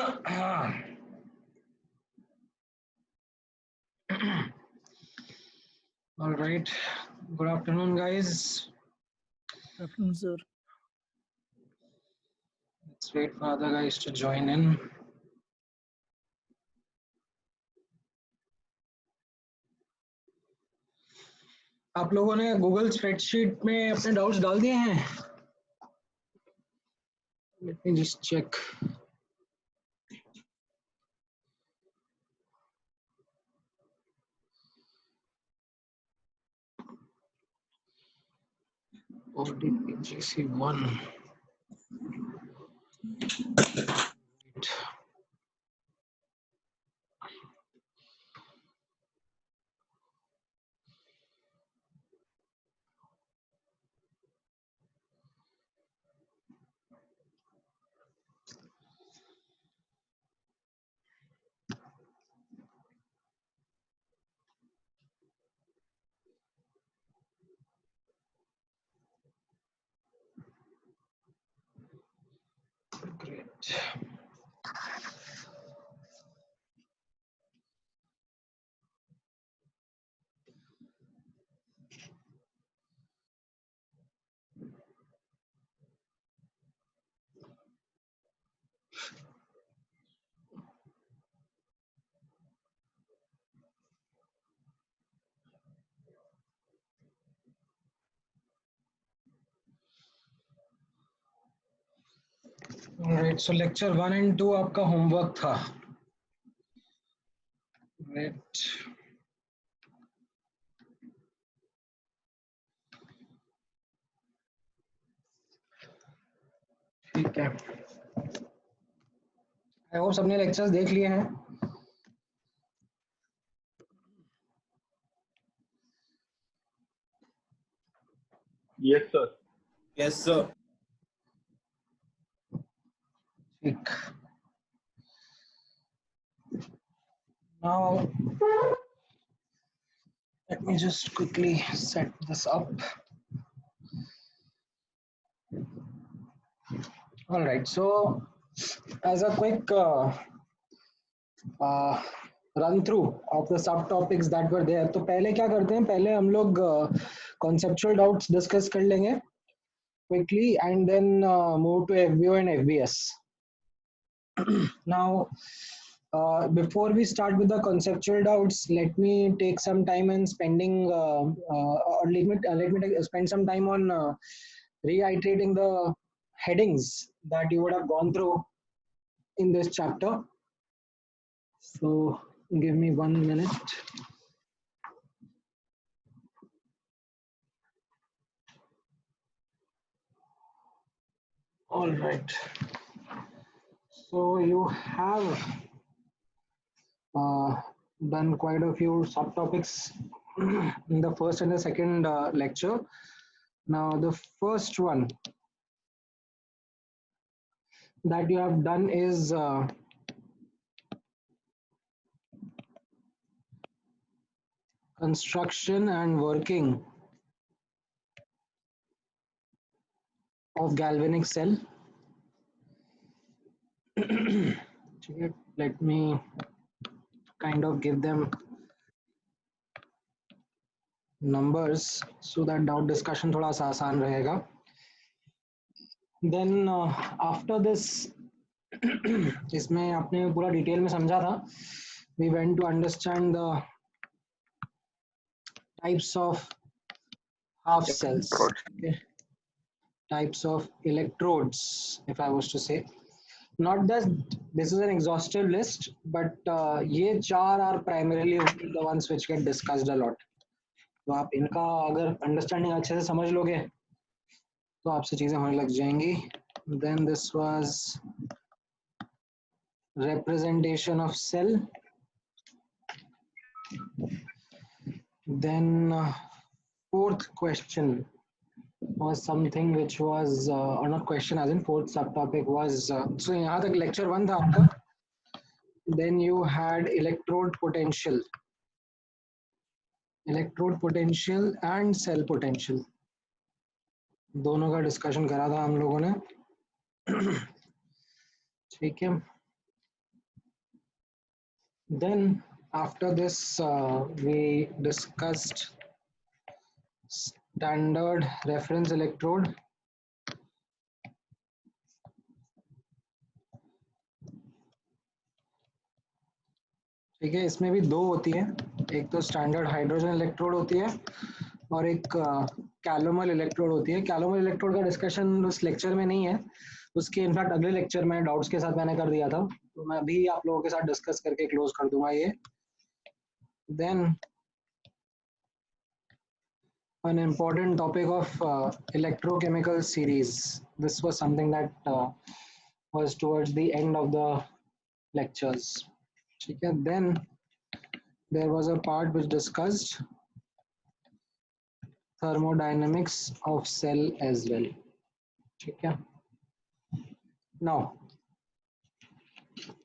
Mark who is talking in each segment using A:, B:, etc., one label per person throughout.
A: All right. Good afternoon, guys.
B: Good afternoon, sir.
A: Let's wait for other guys to join in. आप लोगों ने Google spreadsheet में अपने doubts डाल दिए हैं? Let me just check. ODPGC1. Great. All right. So lecture 1 and 2 आपका homework था. Right. ठीक है. I hope सबने lectures देख लिए हैं.
C: Yes, sir.
D: Yes, sir.
A: ठीक. Now, let me just quickly set this up. All right. So, as a quick run through of the subtopics that were there, तो पहले क्या करते हैं? पहले हम लोग conceptual doubts discuss कर लेंगे quickly and then move to FBO and FBS. Now, before we start with the conceptual doubts, let me take some time and spending or let me spend some time on reiterating the headings that you would have gone through in this chapter. So give me 1 minute. All right. So you have done quite a few subtopics in the first and the second lecture. Now the first one that you have done is construction and working of galvanic cell. Let me kind of give them numbers so that doubt discussion थोड़ा सा आसान रहेगा. Then after this, इसमें आपने पूरा detail में समझा था. We went to understand the types of half cells, okay? Types of electrodes, if I was to say. Not that this is an exhaustive list, but ये चार are primarily the ones which get discussed a lot. तो आप इनका अगर understanding अच्छे से समझ लोगे तो आपसे चीजें होने लग जाएंगी. Then this was representation of cell. Then fourth question was something which was or not question as in fourth subtopic was so यहाँ तक lecture 1 था आपका. Then you had electrode potential and cell potential. दोनों का discussion करा था हम लोगों ने. ठीक है. Then after this, we discussed standard reference electrode. ठीक है, इसमें भी दो होती है, एक तो स्टैंडर्ड हाइड्रोजन इलेक्ट्रोड होती है और एक कैलोमल इलेक्ट्रोड होती है। कैलोमल इलेक्ट्रोड का डिस्कशन उस लेक्चर में नहीं है, उसके इनफैक्ट अगले लेक्चर में डाउट्स के साथ मैंने कर दिया था, तो मैं अभी आप लोगों के साथ डिस्कस करके क्लोज कर दूंगा ये। Then an important topic of electrochemical series. This was something that was towards the end of the lectures. Okay. Then there was a part which discussed thermodynamics of cell as well. Okay. Now,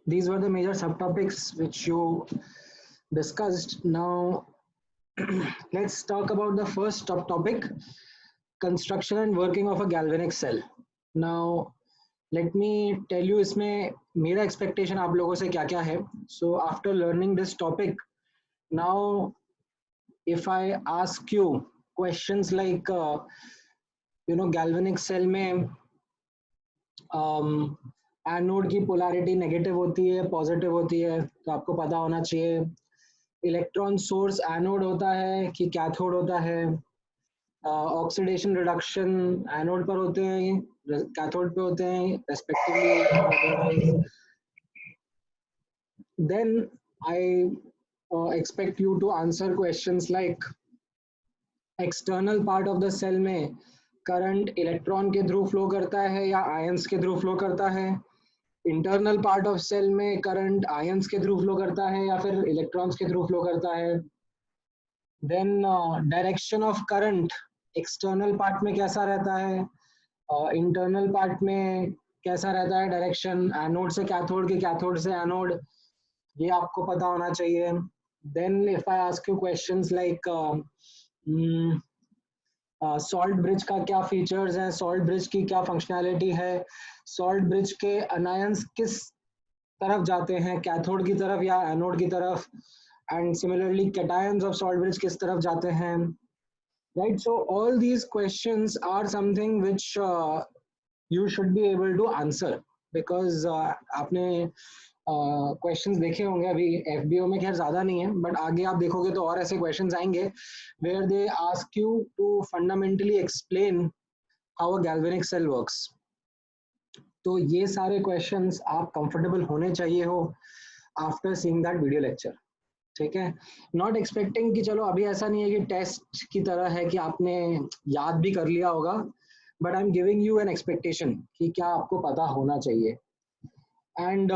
A: these were the major subtopics which you discussed. Now, let's talk about the first subtopic, construction and working of a galvanic cell. Now, let me tell you इसमें मेरा expectation आप लोगों से क्या क्या है. So after learning this topic, now if I ask you questions like galvanic cell में anode की पोलैरिटी नेगेटिव होती है, पॉजिटिव होती है, तो आपको पता होना चाहिए इलेक्ट्रॉन सोर्स एनोड होता है कि कैथोड होता है, ऑक्सीडेशन रिडक्शन एनोड पर होते हैं, कैथोड पे होते हैं respectively. Then I expect you to answer questions like external part of the cell में करंट इलेक्ट्रॉन के थ्रू फ्लो करता है या आयंस के थ्रू फ्लो करता है, इंटरनल पार्ट ऑफ सेल में करंट आयंस के थ्रू फ्लो करता है या फिर इलेक्ट्रॉन्स के थ्रू फ्लो करता है. Then direction of current external part में कैसा रहता है, इंटरनल पार्ट में कैसा रहता है डायरेक्शन, एनोड से कैथोड के कैथोड से एनोड, ये आपको पता होना चाहिए. Then if I ask you questions like salt bridge का क्या फीचर्स हैं, सॉल्ट ब्रिज की क्या फंक्शनैलिटी है, सॉल्ट ब्रिज के अनायंस किस तरफ जाते हैं, कैथोड की तरफ या एनोड की तरफ, and similarly cations of salt bridge किस तरफ जाते हैं, right. So all these questions are something which you should be able to answer because आपने क्वेश्चंस देखे होंगे. अभी एफबीओ में खैर ज्यादा नहीं है, बट आगे आप देखोगे तो और ऐसे क्वेश्चंस आएंगे where they ask you to fundamentally explain how a galvanic cell works. तो ये सारे क्वेश्चंस आप कंफर्टेबल होने चाहिए हो after seeing that video lecture. ठीक है, नॉट एक्सपेक्टिंग कि चलो अभी ऐसा नहीं है कि टेस्ट की तरह है कि आपने याद भी कर लिया होगा, but I am giving you an expectation कि क्या आपको पता होना चाहिए. And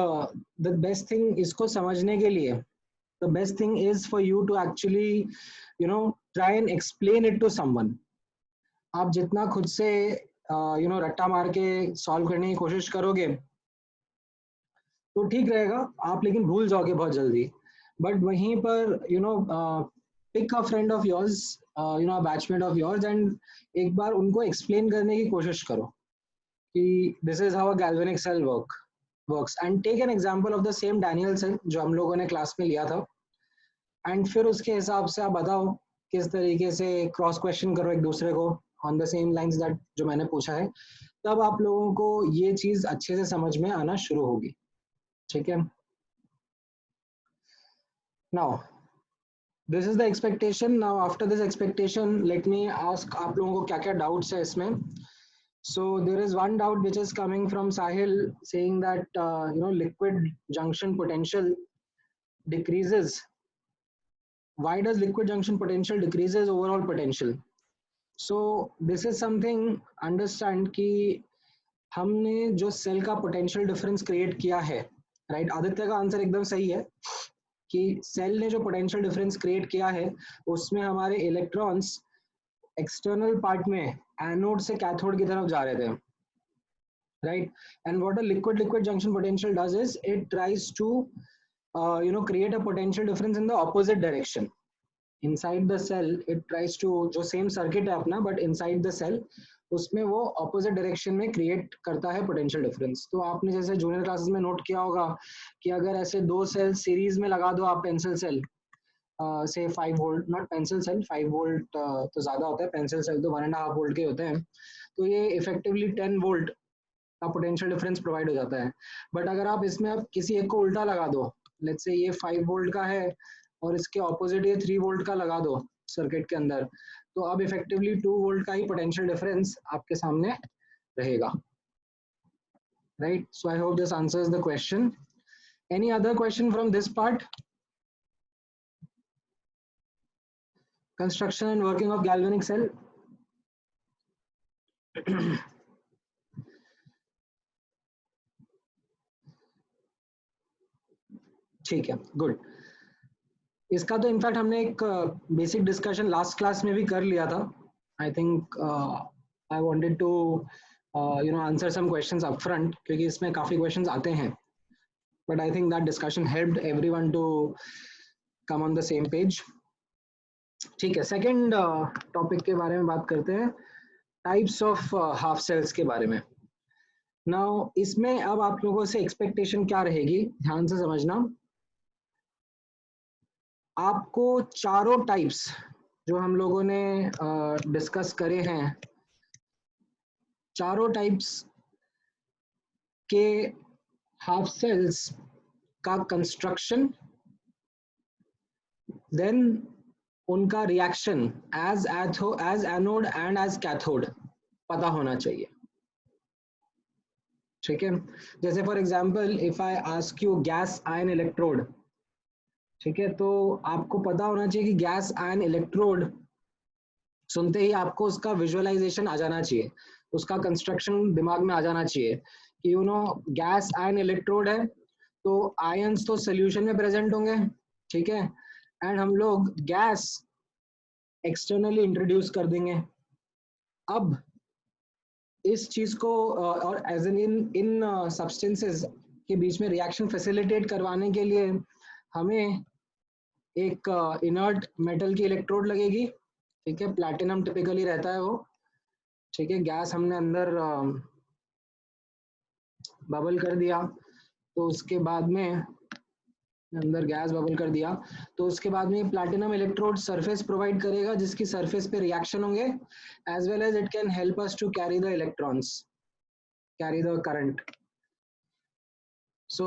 A: the best thing इसको समझने के लिए the best thing is for you to actually try and explain it to someone. आप जितना खुद से रट्टा मार के सॉल्व करने की कोशिश करोगे तो ठीक रहेगा आप, लेकिन भूल जाओगे बहुत जल्दी. बट वहीं पर pick a friend of yours, batchmate of yours, and एक बार उनको एक्सप्लेन करने की कोशिश करो कि this is how a galvanic cell works, and take an example of the same Daniell cell जो हम लोगों ने क्लास में लिया था, एंड फिर उसके हिसाब से आप बताओ किस तरीके से क्रॉस क्वेश्चन करो एक दूसरे को on the same lines that जो मैंने पूछा है, तब आप लोगों को ये चीज अच्छे से समझ में आना शुरू होगी. ठीक है, now this is the expectation. Now after this expectation let me ask आप लोगों को क्या क्या डाउट्स है इसमें. So there is one doubt which is coming from Sahil saying that liquid junction potential decreases. Why does liquid junction potential decreases overall potential? So this is something understand कि हमने जो सेल का potential difference create किया है, right. Aditya का answer एकदम सही है कि सेल ने जो पोटेंशियल डिफरेंस क्रिएट किया है उसमें हमारे इलेक्ट्रॉन्स एक्सटर्नल पार्ट में एनोड से कैथोड की तरफ जा रहे थे, right. And what a liquid junction potential does is it tries to create a potential difference in the opposite direction. Inside the cell it tries to, जो same circuit है अपना बट इनसाइड द सेल, उसमें वो opposite direction में create करता है potential difference. तो आपने जैसे जूनियर क्लासेस में नोट किया होगा कि अगर ऐसे दो सेल सीरीज में लगा दो आप, पेंसिल सेल से 5 volt, not pencil cell, 5 volt तो ज़्यादा होता है, पेंसिल सेल तो 1.5 वोल्ट के होते हैं, तो ये इफेक्टिवली 10 वोल्ट का पोटेंशियल डिफरेंस प्रोवाइड हो जाता है। बट अगर आप इसमें आप किसी एक को उल्टा लगा दो, लेट्स से ये 5 वोल्ट का है और इसके ऑपोजिट ये 3 वोल्ट का लगा दो सर्किट के अंदर, तो अब इफेक्टिवली 2 वोल्ट का ही पोटेंशियल डिफरेंस आपके सामने रहेगा, right? So I hope this answers the question. Any other question from this part? Construction and working of galvanic cell. ठीक है, गुड। इसका तो इनफैक्ट हमने एक बेसिक डिस्कशन लास्ट क्लास में भी कर लिया था। I think I wanted to answer some questions up front, क्योंकि इसमें काफी क्वेश्चंस आते हैं, but I think that discussion helped everyone to come on the same page. ठीक है, सेकंड टॉपिक के बारे में बात करते हैं, टाइप्स ऑफ हाफ सेल्स के बारे में। नाउ इसमें अब आप लोगों से एक्सपेक्टेशन क्या रहेगी, ध्यान से समझना। आपको चारों टाइप्स जो हम लोगों ने डिस्कस करे हैं, चारों टाइप्स के हाफ सेल्स का कंस्ट्रक्शन, देन उनका reaction as anode and as cathode पता होना चाहिए। ठीक है, जैसे for example if I ask you gas ion electrode, ठीक है, तो आपको पता होना चाहिए कि गैस आयन इलेक्ट्रोड सुनते ही आपको उसका विजुअलाइजेशन आ जाना चाहिए, उसका कंस्ट्रक्शन दिमाग में आ जाना चाहिए कि गैस आयन इलेक्ट्रोड है तो आयंस तो सोल्यूशन में प्रेजेंट होंगे, ठीक है, एंड हम लोग गैस एक्सटर्नली इंट्रोड्यूस कर देंगे। अब इस चीज को और एज इन सब्सटेंसेस के बीच में रिएक्शन फैसिलिटेट करवाने के लिए हमें एक इनर्ट मेटल की इलेक्ट्रोड लगेगी, ठीक है, प्लैटिनम टिपिकली रहता है वो, ठीक है। गैस हमने अंदर बबल कर दिया, तो उसके बाद में अंदर गैस बबल कर दिया, तो उसके बाद में प्लैटिनम इलेक्ट्रोड सरफेस प्रोवाइड करेगा जिसकी सरफेस पे रिएक्शन होंगे, as well as it can help us to carry the electrons, carry the current. So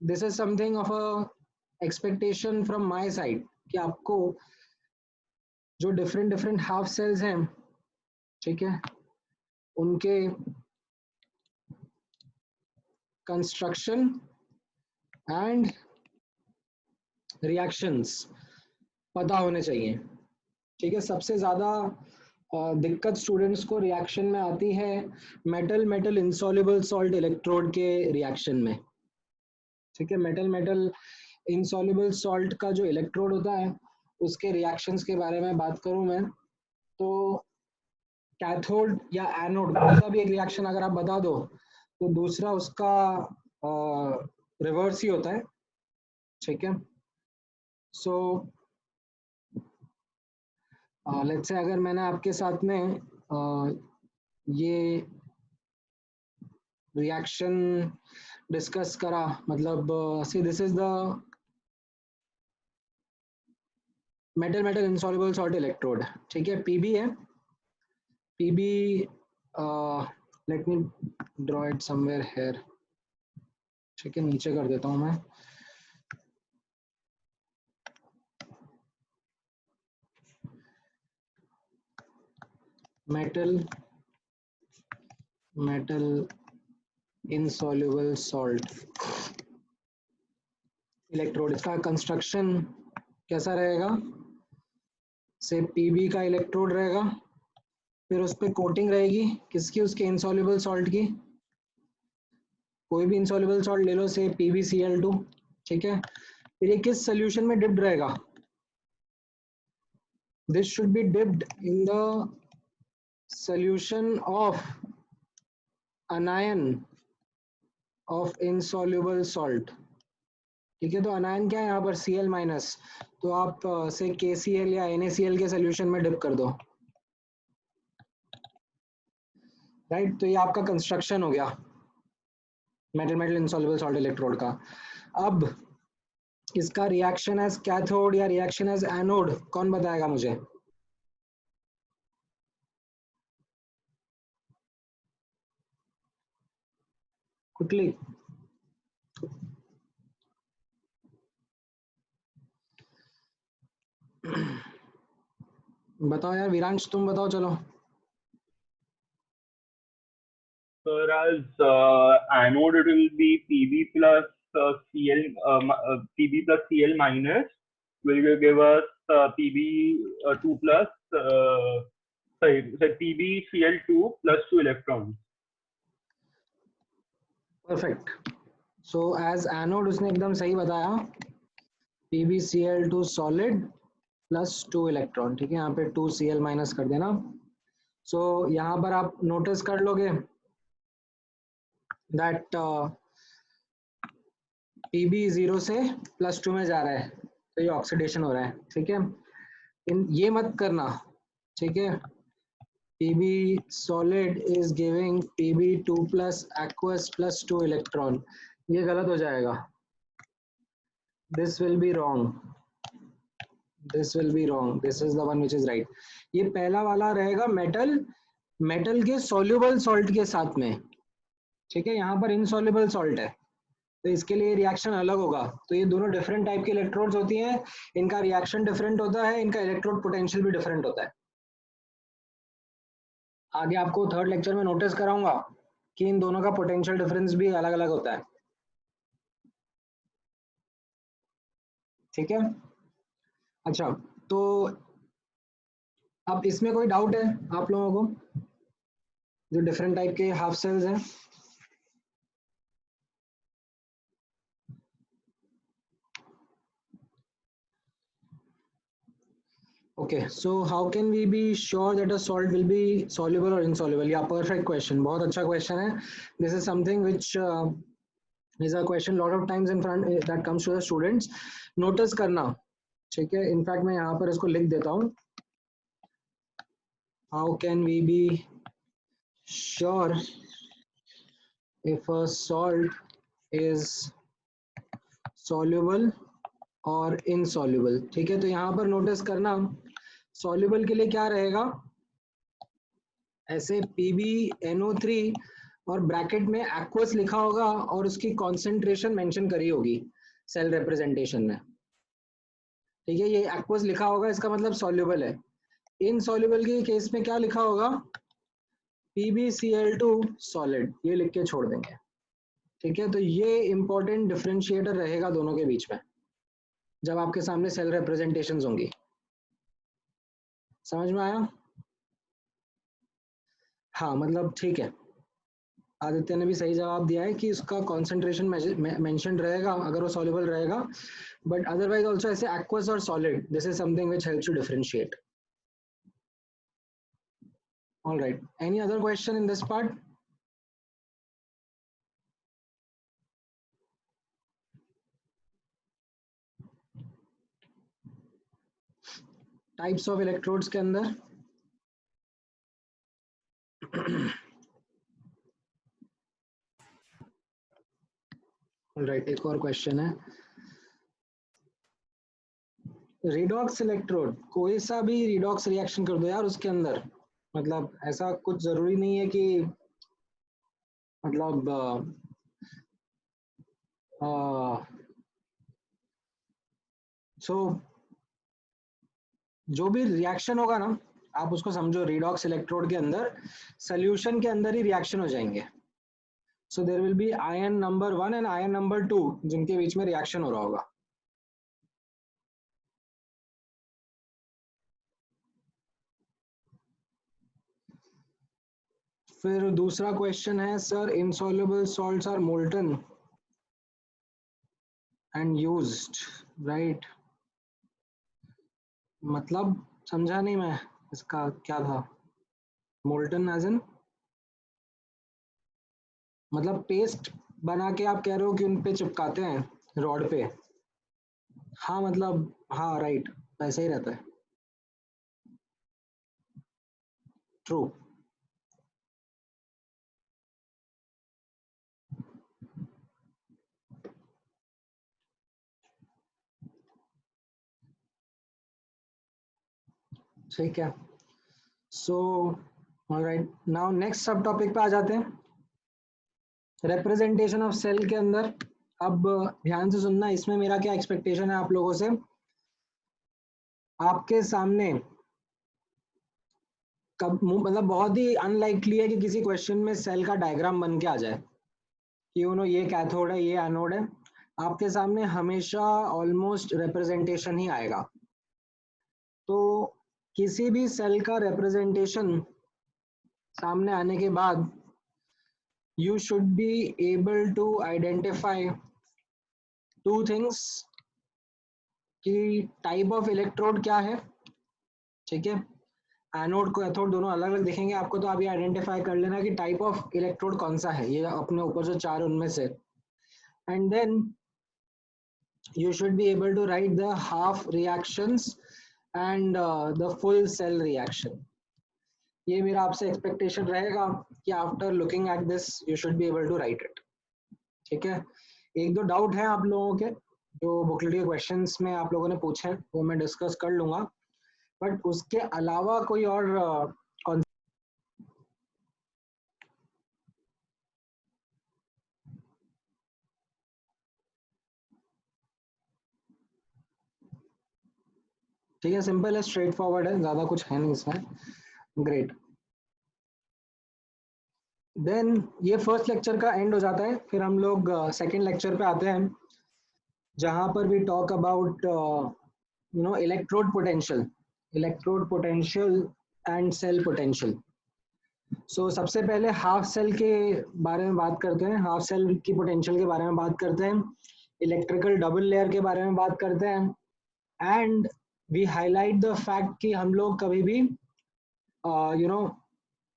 A: this is something of a expectation from my side कि आपको जो डिफरेंट डिफरेंट हाफ सेल्स हैं, ठीक है, उनके कंस्ट्रक्शन एंड रिएक्शंस पता होने चाहिए, ठीक है। सबसे ज़्यादा दिक्कत स्टूडेंट्स को रिएक्शन में आती है metal metal insoluble salt electrode के रिएक्शन में, ठीक है। मेटल मेटल इंसॉल्युबल सॉल्ट का जो इलेक्ट्रोड होता है उसके रिएक्शंस के बारे में बात करूं मैं, तो कैथोड या एनोड कोई सा भी एक रिएक्शन अगर आप बता दो तो दूसरा उसका रिवर्स ही होता है, ठीक है। सो लेट्स से अगर मैंने आपके साथ में ये रिएक्शन डिस्कस करा, मतलब see this is the metal metal insoluble salt electrode, ठीक है, पीबी है, PB let me draw it somewhere here, ठीक है, नीचे कर देता हूं मैं। Metal metal insoluble salt electrode, इसका कंस्ट्रक्शन कैसा रहेगा, से पीबी का इलेक्ट्रोड रहेगा, फिर उस पर कोटिंग रहेगी किसकी, उसके इंसॉल्युबल सॉल्ट की, कोई भी इंसॉल्युबल सॉल्ट ले लो, से PbCl2, ठीक है। फिर ये किस सोल्यूशन में डिप्ड रहेगा, this should be dipped in the solution of anion of insoluble salt, ठीक है, तो अनायन क्या है यहाँ पर Cl माइनस, तो आप से KCl या NaCl के सोल्यूशन में डिप कर दो, राइट। तो ये आपका कंस्ट्रक्शन हो गया metal metal insoluble salt electrode का। अब इसका रिएक्शन एज कैथोड या रिएक्शन एज एनोड कौन बताएगा मुझे? क्विकली बताओ यार, विरांश तुम बताओ चलो।
C: Sir, as anode, it will be Pb plus Cl, Pb plus Cl minus will give us Pb2 plus, sorry, PbCl2 plus 2 electrons.
A: Perfect. So as anode उसने एकदम सही बताया, PbCl2 सॉलिड प्लस 2 इलेक्ट्रॉन। ठीक है, यहाँ पे 2Cl माइनस कर देना। सो यहाँ पर आप नोटिस कर लोगे दैट Pb 0 से +2 में जा रहा है, तो ये ऑक्सीडेशन हो रहा है। ठीक है, ये मत करना, ठीक है। Pb solid is giving Pb2 plus aqueous plus 2 electron, ये गलत हो जाएगा। This will be wrong. This will be wrong. This is the one which is right. ये पहला वाला रहेगा मेटल के soluble salt के साथ में। ठीक है, यहाँ पर insoluble salt है, तो इसके लिए रिएक्शन अलग होगा। तो ये दोनों डिफरेंट टाइप की इलेक्ट्रोड्स होती हैं, इनका रिएक्शन डिफरेंट होता है, इनका इलेक्ट्रोड पोटेंशियल भी डिफरेंट होता है। आगे आपको थर्ड लेक्चर में नोटिस कराऊंगा कि इन दोनों का पोटेंशियल डिफरेंस भी अलग अलग होता है। ठीक है, अच्छा, तो अब इसमें कोई डाउट है आप लोगों को, जो डिफरेंट टाइप के हाफ सेल्स हैं? Okay, so how can we be sure that a salt will be soluble or insoluble? Yeah, perfect question, बहुत अच्छा question है। This is something which is a question lot of times in front that comes to the students. Notice करना, ठीक है। In fact मैं यहाँ पर इसको लिख देता हूँ, how can we be sure if a salt is soluble और insoluble? ठीक है, तो यहाँ पर नोटिस करना, soluble के लिए क्या रहेगा, ऐसे PbNO3 और ब्रैकेट में एक्वस लिखा होगा और उसकी कॉन्सेंट्रेशन मेंशन करी होगी सेल रिप्रेजेंटेशन में। ठीक है, ये एक्वस लिखा होगा, इसका मतलब सॉल्युबल है। इनसॉल्युबल के केस में क्या लिखा होगा, PbCl2 सॉलिड, ये लिख के छोड़ देंगे। ठीक है, तो ये इंपॉर्टेंट डिफरेंशिएटर रहेगा दोनों के बीच में जब आपके सामने सेल रिप्रेजेंटेशंस होंगी। समझ में आया? हाँ, मतलब ठीक है, आदित्य ने भी सही जवाब दिया है कि उसका कॉन्सेंट्रेशन मेंशन रहेगा अगर वो सॉल्युबल रहेगा, बट अदरवाइज आल्सो ऐसे एक्वस और solid, this is something which helps you differentiate. All right, any other question in this part? Types of electrodes के अंदर ऑलराइट, एक और क्वेश्चन है, रिडॉक्स इलेक्ट्रोड, कोई सा भी रिडॉक्स रिएक्शन कर दो यार उसके अंदर, मतलब ऐसा कुछ जरूरी नहीं है कि मतलब जो भी रिएक्शन होगा ना, आप उसको समझो रिडॉक्स इलेक्ट्रोड के अंदर सोल्यूशन के अंदर ही रिएक्शन हो जाएंगे। So there will be ion number 1 and ion number 2 जिनके बीच में रिएक्शन हो रहा होगा। फिर दूसरा क्वेश्चन है, sir insoluble salts are molten and used, right? मतलब समझा नहीं मैं, इसका क्या था? मोल्टन एज इन मतलब पेस्ट बना के आप कह रहे हो कि उन पे चिपकाते हैं रॉड पे? हाँ मतलब हाँ राइट, वैसे ही रहता है। ट्रू। ठीक है, so alright, now next sub topic पे आ जाते हैं, रिप्रेजेंटेशन ऑफ सेल के अंदर। अब ध्यान से सुनना, इसमें मेरा क्या एक्सपेक्टेशन है आप लोगों से। आपके सामने कब मतलब बहुत ही अनलाइकली है कि किसी क्वेश्चन में सेल का डायग्राम बन के आ जाए कि ये कैथोड है, ये एनोड है। आपके सामने हमेशा ऑलमोस्ट रिप्रेजेंटेशन ही आएगा। तो किसी भी सेल का रिप्रेजेंटेशन सामने आने के बाद you should be able to identify two things कि टाइप ऑफ इलेक्ट्रोड क्या है, ठीक है। एनोड को कैथोड दोनों अलग अलग दिखेंगे आपको, तो आप ये आइडेंटिफाई कर लेना कि टाइप ऑफ इलेक्ट्रोड कौन सा है, ये अपने ऊपर जो चार उनमें से। And then you should be able to write the half reactions and the full cell reaction. ये मेरा आपसे एक्सपेक्टेशन रहेगा कि after looking at this you should be able to write it, ठीक है। एक दो डाउट है आप लोगों के जो बुकलेट के क्वेश्चंस में आप लोगों ने पूछे, वो मैं डिस्कस कर लूंगा, बट उसके अलावा कोई और ठीक है, सिंपल है, स्ट्रेट फॉरवर्ड है, ज्यादा कुछ है नहीं इसमें। ग्रेट, देन ये फर्स्ट लेक्चर का एंड हो जाता है, फिर हम लोग सेकेंड लेक्चर पे आते हैं जहां पर we talk about electrode potential and cell potential. So सबसे पहले हाफ सेल के बारे में बात करते हैं, हाफ सेल की पोटेंशियल के बारे में बात करते हैं, इलेक्ट्रिकल डबल लेयर के बारे में बात करते हैं, and we highlight the fact कि हम लोग कभी भी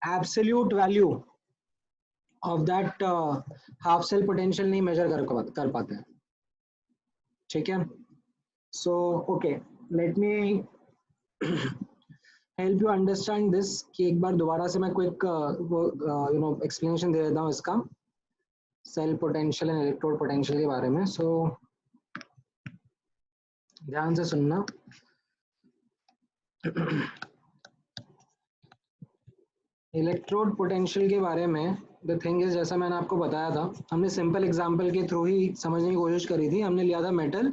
A: absolute value of that half cell potential नहीं मेजर कर पाते हैं, ठीक है। So okay, let me help you understand this कि एक बार दोबारा से मैं क्विक एक्सप्लेनेशन दे देता हूँ इसका cell potential and electrode potential के बारे में। सो ध्यान से सुनना। इलेक्ट्रोड पोटेंशियल के बारे में द थिंग इज, जैसा मैंने आपको बताया था, हमने सिंपल एग्जांपल के थ्रू ही समझने की कोशिश करी थी। हमने लिया था मेटल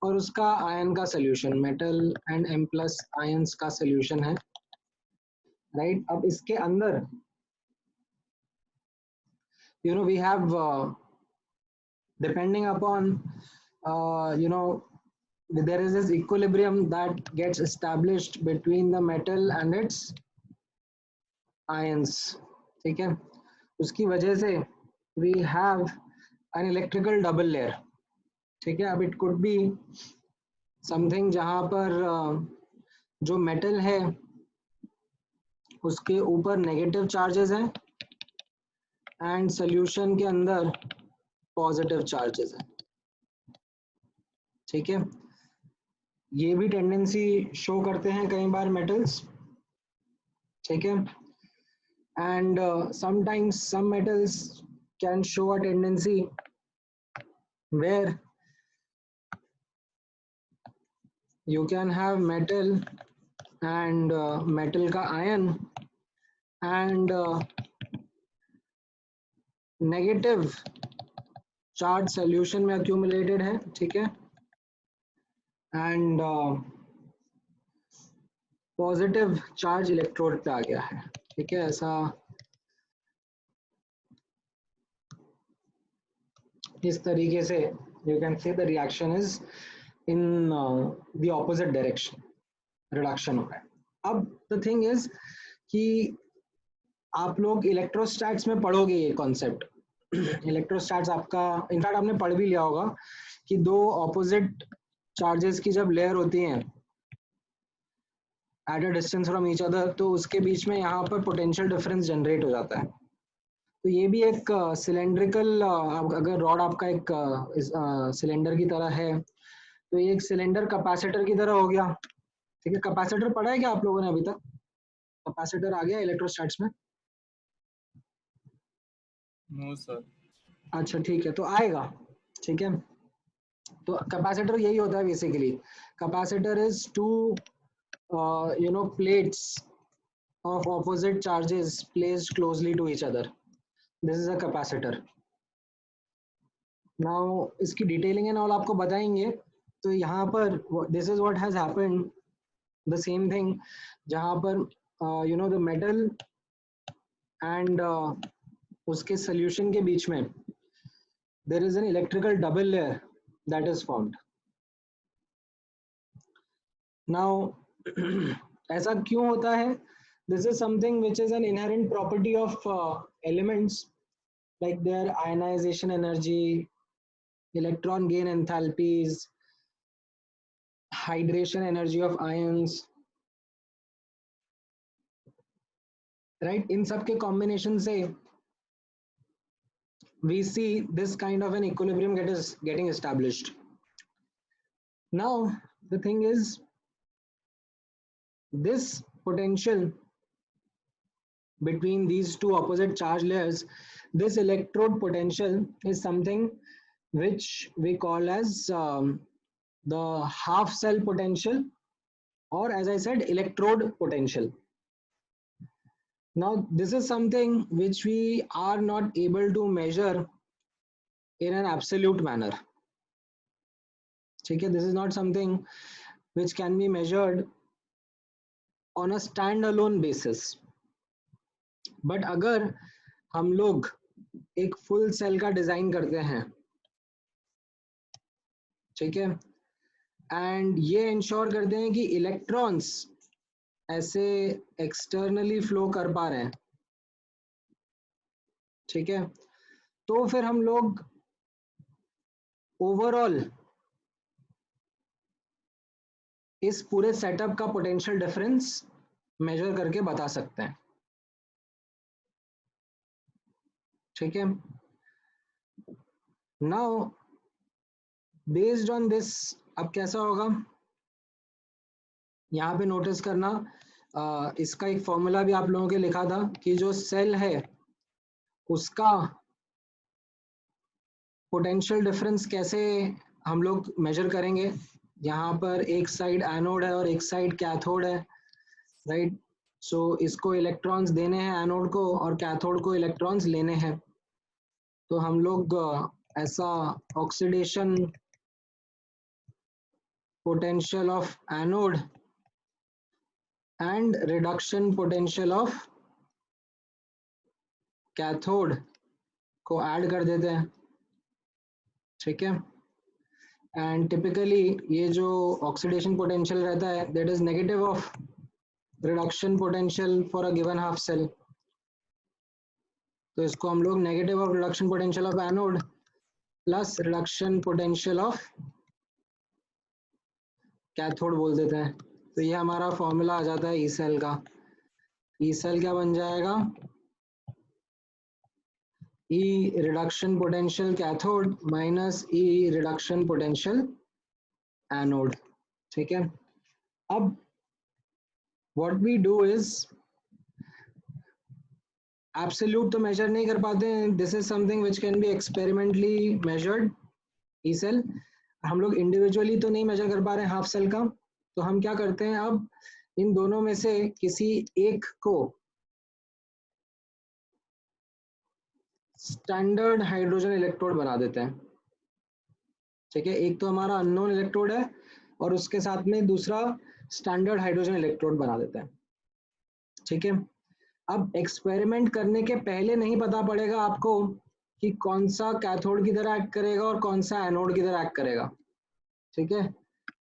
A: और उसका आयन का solution, metal and M+ ions का सोल्यूशन है, राइट। अब इसके अंदर we have depending upon there is this equilibrium that gets established between the metal and its ions, ठीक है। उसकी वजह से we have an electrical double layer, ठीक है। अब it could be something जहां पर जो मेटल है उसके ऊपर नेगेटिव चार्जेस हैं एंड सोल्यूशन के अंदर पॉजिटिव चार्जेस हैं, ठीक है। ये भी टेंडेंसी शो करते हैं कई बार मेटल्स, ठीक है। And sometimes some metals can show a tendency where you can have metal and metal का ion and negative charge solution में accumulated है, ठीक है, and positive charge electrode पे आ गया है, ठीक है। ऐसा इस तरीके से you can say the reaction is in the opposite direction, reduction हो रहा है। अब द थिंग इज कि आप लोग इलेक्ट्रोस्टैट्स में पढ़ोगे ये कॉन्सेप्ट। इलेक्ट्रोस्टैट्स आपका इनफैक्ट आपने पढ़ भी लिया होगा कि दो ऑपोजिट चार्जेस की जब लेयर होती हैं at a distance from each other, तो उसके बीच में यहाँ पर पोटेंशियल डिफरेंस जनरेट हो जाता है। तो ये भी एक सिलेंड्रिकल, अगर रॉड आपका एक सिलेंडर की तरह है तो ये एक सिलेंडर कैपेसिटर की तरह हो गया। ठीक है, कैपेसिटर पढ़ा है क्या आप लोगों ने अभी तक? कैपेसिटर आ गया इलेक्ट्रोस्टैट्स में?
B: No sir.
A: अच्छा ठीक है, तो आएगा। ठीक है, तो कैपेसिटर यही होता है basically. Capacitor is to plates of opposite charges placed closely to each other. This is a capacitor. Now इसकी डिटेलिंग एंड ऑल आपको बताएंगे। तो यहाँ पर this is what has happened, the same thing, जहाँ पर the metal and उसके solution के बीच में there is an electrical double layer that is formed. Now ऐसा क्यों होता है? This is something which is an inherent property of elements, like their ionization energy, electron gain enthalpies, hydration energy of ions, right? In सब के combination से we see this kind of an equilibrium getting established. Now the thing is, this potential between these two opposite charge layers, this electrode potential is something which we call as the half cell potential, or as I said, electrode potential. Now this is something which we are not able to measure in an absolute manner. ठीक है, this is not something which can be measured on a standalone basis. But अगर हम लोग एक full sell का design करते हैं, ठीक है, एंड ये इंश्योर करते हैं कि इलेक्ट्रॉन्स ऐसे एक्सटर्नली फ्लो कर पा रहे हैं, ठीक है, तो फिर हम लोग ओवरऑल इस पूरे सेटअप का पोटेंशियल डिफरेंस मेजर करके बता सकते हैं। ठीक है, नाउ बेस्ड ऑन दिस अब कैसा होगा, यहाँ पे नोटिस करना, इसका एक फॉर्मूला भी आप लोगों के लिखा था कि जो सेल है उसका पोटेंशियल डिफरेंस कैसे हम लोग मेजर करेंगे। यहाँ पर एक साइड एनोड है और एक साइड कैथोड है, राइट? सो इसको इलेक्ट्रॉन्स देने हैं एनोड को और कैथोड को इलेक्ट्रॉन्स लेने हैं। तो हम लोग ऐसा oxidation potential of anode and reduction potential of cathode को ऐड कर देते हैं। ठीक है, एंड टिपिकली ये जो ऑक्सीडेशन पोटेंशियल रहता है that is negative of reduction potential for a given half cell. तो इसको हम लोग negative of reduction potential of anode plus reduction potential of cathode बोल देते हैं। तो ये हमारा फॉर्मूला आ जाता है ई सेल का। ई सेल क्या बन जाएगा? E reduction potential cathode minus E reduction potential anode। ठीक है, अब what we do is absolute तो measure नहीं कर पाते हैं, this is something which can be experimentally measured। E cell हम लोग individually तो नहीं measure कर पा रहे हैं हाफ सेल का, तो हम क्या करते हैं, अब इन दोनों में से किसी एक को स्टैंडर्ड हाइड्रोजन इलेक्ट्रोड बना देते हैं। ठीक है, एक तो हमारा अननोन इलेक्ट्रोड है और उसके साथ में दूसरा स्टैंडर्ड हाइड्रोजन इलेक्ट्रोड बना देते हैं। ठीक है, अब एक्सपेरिमेंट करने के पहले नहीं पता पड़ेगा आपको कि कौन सा कैथोड की तरह एक्ट करेगा और कौन सा एनोड की तरह एक्ट करेगा। ठीक है,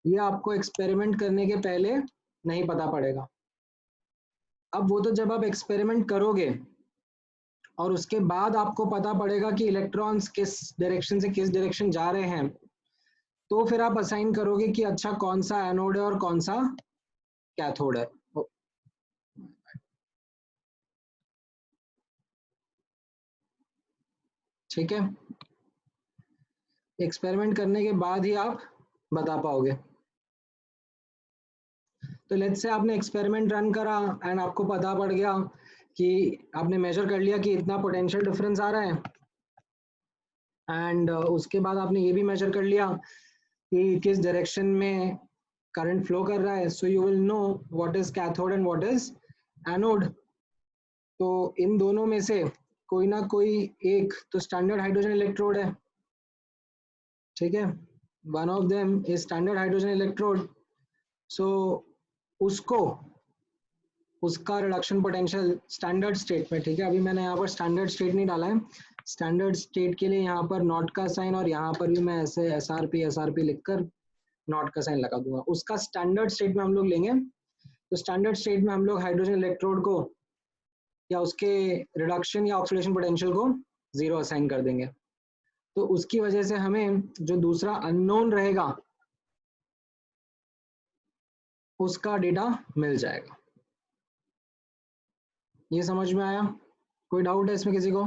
A: ये आपको एक्सपेरिमेंट करने के पहले नहीं पता पड़ेगा। अब वो तो जब आप एक्सपेरिमेंट करोगे और उसके बाद आपको पता पड़ेगा कि इलेक्ट्रॉन्स किस डायरेक्शन से किस डायरेक्शन जा रहे हैं, तो फिर आप असाइन करोगे कि अच्छा कौन सा एनोड है और कौन सा कैथोड है। ठीक है, एक्सपेरिमेंट करने के बाद ही आप बता पाओगे? तो लेट्स से आपने एक्सपेरिमेंट रन करा एंड आपको पता पड़ गया कि आपने मेजर कर लिया कि इतना पोटेंशियल डिफरेंस आ रहा है, एंड उसके बाद आपने ये भी मेजर कर लिया कि किस डायरेक्शन में करंट फ्लो कर रहा है, so you will know what is cathode and what is anode. तो इन दोनों में से कोई ना कोई एक तो स्टैंडर्ड हाइड्रोजन इलेक्ट्रोड है, ठीक है, one of them is standard hydrogen electrode. So उसको उसका रिडक्शन पोटेंशियल स्टैंडर्ड स्टेट में, ठीक है, अभी मैंने यहाँ पर स्टैंडर्ड स्टेट नहीं डाला है, स्टैंडर्ड स्टेट के लिए यहाँ पर नॉट का साइन और यहाँ पर भी मैं ऐसे एसआरपी लिखकर नॉट का साइन लगा दूंगा। उसका स्टैंडर्ड स्टेट में हम लोग लेंगे, तो स्टैंडर्ड स्टेट में हम लोग हाइड्रोजन इलेक्ट्रोड को या उसके रिडक्शन या ऑक्सीडेशन पोटेंशियल को 0 असाइन कर देंगे। तो उसकी वजह से हमें जो दूसरा अननोन रहेगा उसका डेटा मिल जाएगा। ये समझ में आया? कोई डाउट है इसमें किसी को?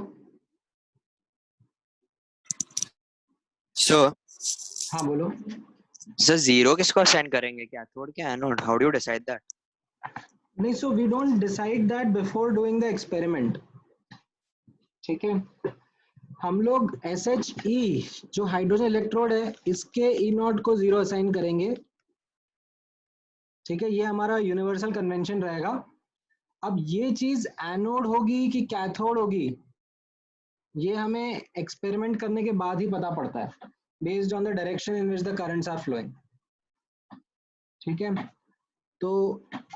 D: सो
A: हाँ बोलो।
D: सर जीरो किसको असाइन करेंगे, कैथोड क्या anode? How do you decide that?
A: नहीं, so we don't decide that before doing the experiment, ठीक है। हम लोग SHE जो हाइड्रोजन इलेक्ट्रोड है इसके ई नॉट को 0 असाइन करेंगे, ठीक है, ये हमारा यूनिवर्सल कन्वेंशन रहेगा। अब ये चीज एनोड होगी कि कैथोड होगी ये हमें एक्सपेरिमेंट करने के बाद ही पता पड़ता है, based on the direction in which the currents are flowing, ठीक है। तो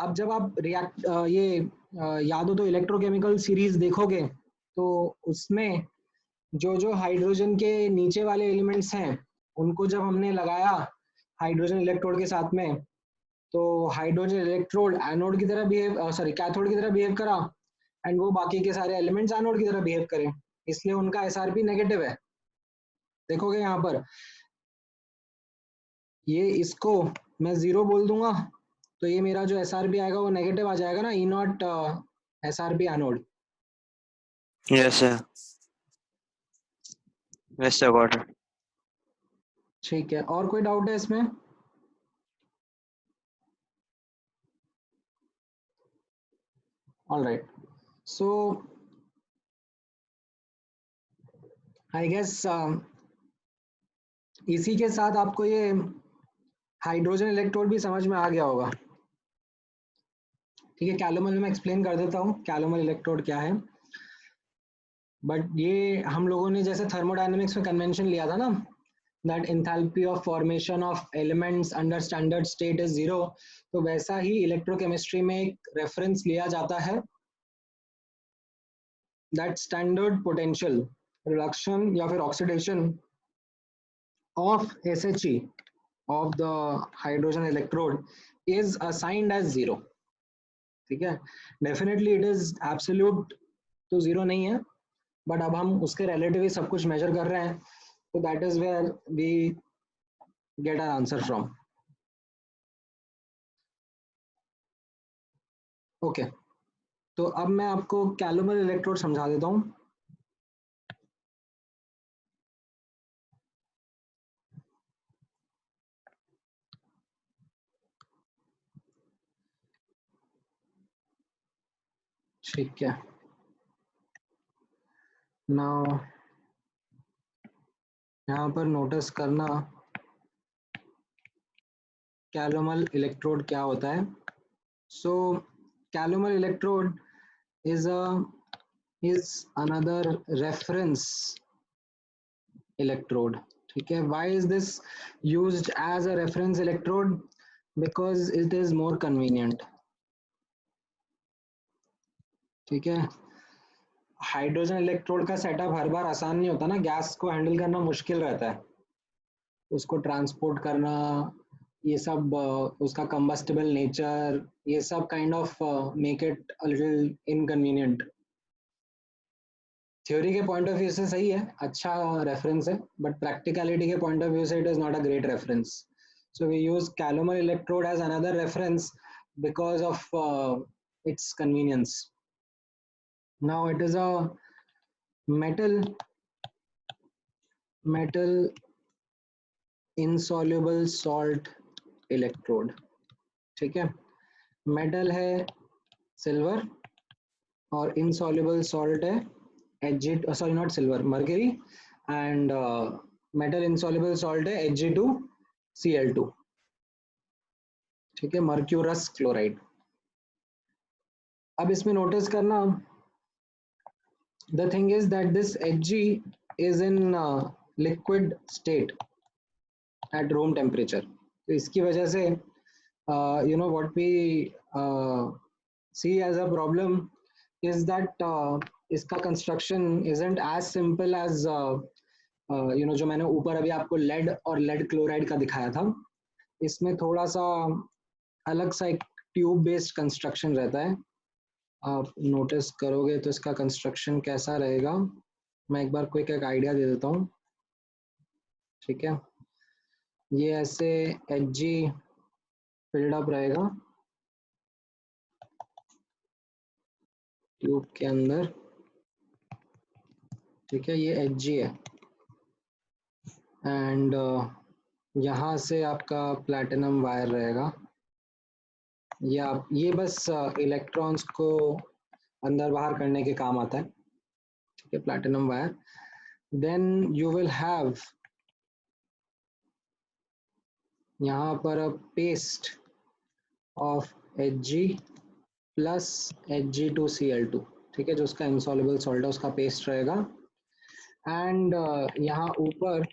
A: अब जब आप याद हो तो इलेक्ट्रोकेमिकल सीरीज देखोगे तो उसमें जो जो हाइड्रोजन के नीचे वाले एलिमेंट्स हैं उनको जब हमने लगाया हाइड्रोजन इलेक्ट्रोड के साथ में, तो हाइड्रोजन इलेक्ट्रोड एनोड की तरह बिहेव, सॉरी कैथोड की तरह बिहेव करा, एंड वो बाकी के सारे एलिमेंट्स एनोड की तरह बिहेव करें, इसलिए उनका एसआरपी नेगेटिव है। देखोगे यहाँ पर ये, इसको मैं 0 बोल दूंगा तो ये मेरा जो एसआरपी आएगा वो नेगेटिव आ जाएगा ना, E naught SRP anode.
D: Yes sir, yes sir, got it.
A: ठीक है, और कोई डाउट है इसमें? All right, so I guess इसी के साथ आपको ये हाइड्रोजन इलेक्ट्रोड भी समझ में आ गया होगा, ठीक है। कैलोमल में एक्सप्लेन कर देता हूँ कैलोमल इलेक्ट्रोड क्या है, बट ये हम लोगों ने जैसे थर्मोडायनेमिक्स में कन्वेंशन लिया था ना, that enthalpy of formation of elements under standard state is 0, तो वैसा ही इलेक्ट्रोकेमिस्ट्री में एक रेफरेंस लिया जाता है, दैट स्टैंडर्ड पोटेंशियल रिडक्शन या फिर oxidation of SHE of the hydrogen electrode is assigned as 0, ठीक है। डेफिनेटली इट इज एब्सोल्यूट तो 0 नहीं है, बट अब हम उसके रिलेटिव ही सब कुछ मेजर कर रहे हैं, तो that is where we get our answer from. Okay, तो अब मैं आपको कैलोमल इलेक्ट्रोड समझा देता हूँ। ठीक है, नाउ यहाँ पर नोटिस करना कैलोमल इलेक्ट्रोड क्या होता है। So calomel electrode is another reference electrode, ठीक है। why is this used as a reference electrode? because it is more convenient, ठीक है। हाइड्रोजन इलेक्ट्रोड का सेटअप हर बार आसान नहीं होता ना, गैस को हैंडल करना मुश्किल रहता है, उसको ट्रांसपोर्ट करना, ये सब उसका कंबस्टिबल नेचर, ये सब kind of make it a little inconvenient. Theory के पॉइंट ऑफ व्यू से सही है, अच्छा रेफरेंस है, बट प्रैक्टिकलिटी के पॉइंट ऑफ व्यू से it is not a great reference. So we use calomel electrode as another reference because of its convenience. Now it is a metal insoluble salt electrode, ठीक है। Metal है silver और insoluble salt है Hg, sorry not silver, mercury, and metal insoluble salt है Hg2Cl2, ठीक है, mercurous chloride. अब इसमें नोटिस करना, the thing is that this Hg is in liquid state at room temperature, तो इसकी वजह से you know what we see as a problem is that इसका construction isn't as simple as you know जो मैंने ऊपर अभी आपको लेड और लेड क्लोराइड का दिखाया था, इसमें थोड़ा सा अलग सा एक ट्यूब बेस्ड कंस्ट्रक्शन रहता है। आप नोटिस करोगे तो इसका कंस्ट्रक्शन कैसा रहेगा, मैं एक बार क्विक एक आइडिया दे देता हूँ, ठीक है। ये ऐसे Hg फिल्ड अप रहेगा ट्यूब के अंदर, ठीक है, ये Hg है, एंड यहाँ से आपका प्लैटिनम वायर रहेगा, ये बस इलेक्ट्रॉन्स को अंदर बाहर करने के काम आता है, ठीक है, platinum wire. Then you will have यहाँ पर a paste of Hg plus Hg2Cl2, ठीक है, जो उसका इंसॉल्युबल सॉल्ट है उसका पेस्ट रहेगा, एंड यहाँ ऊपर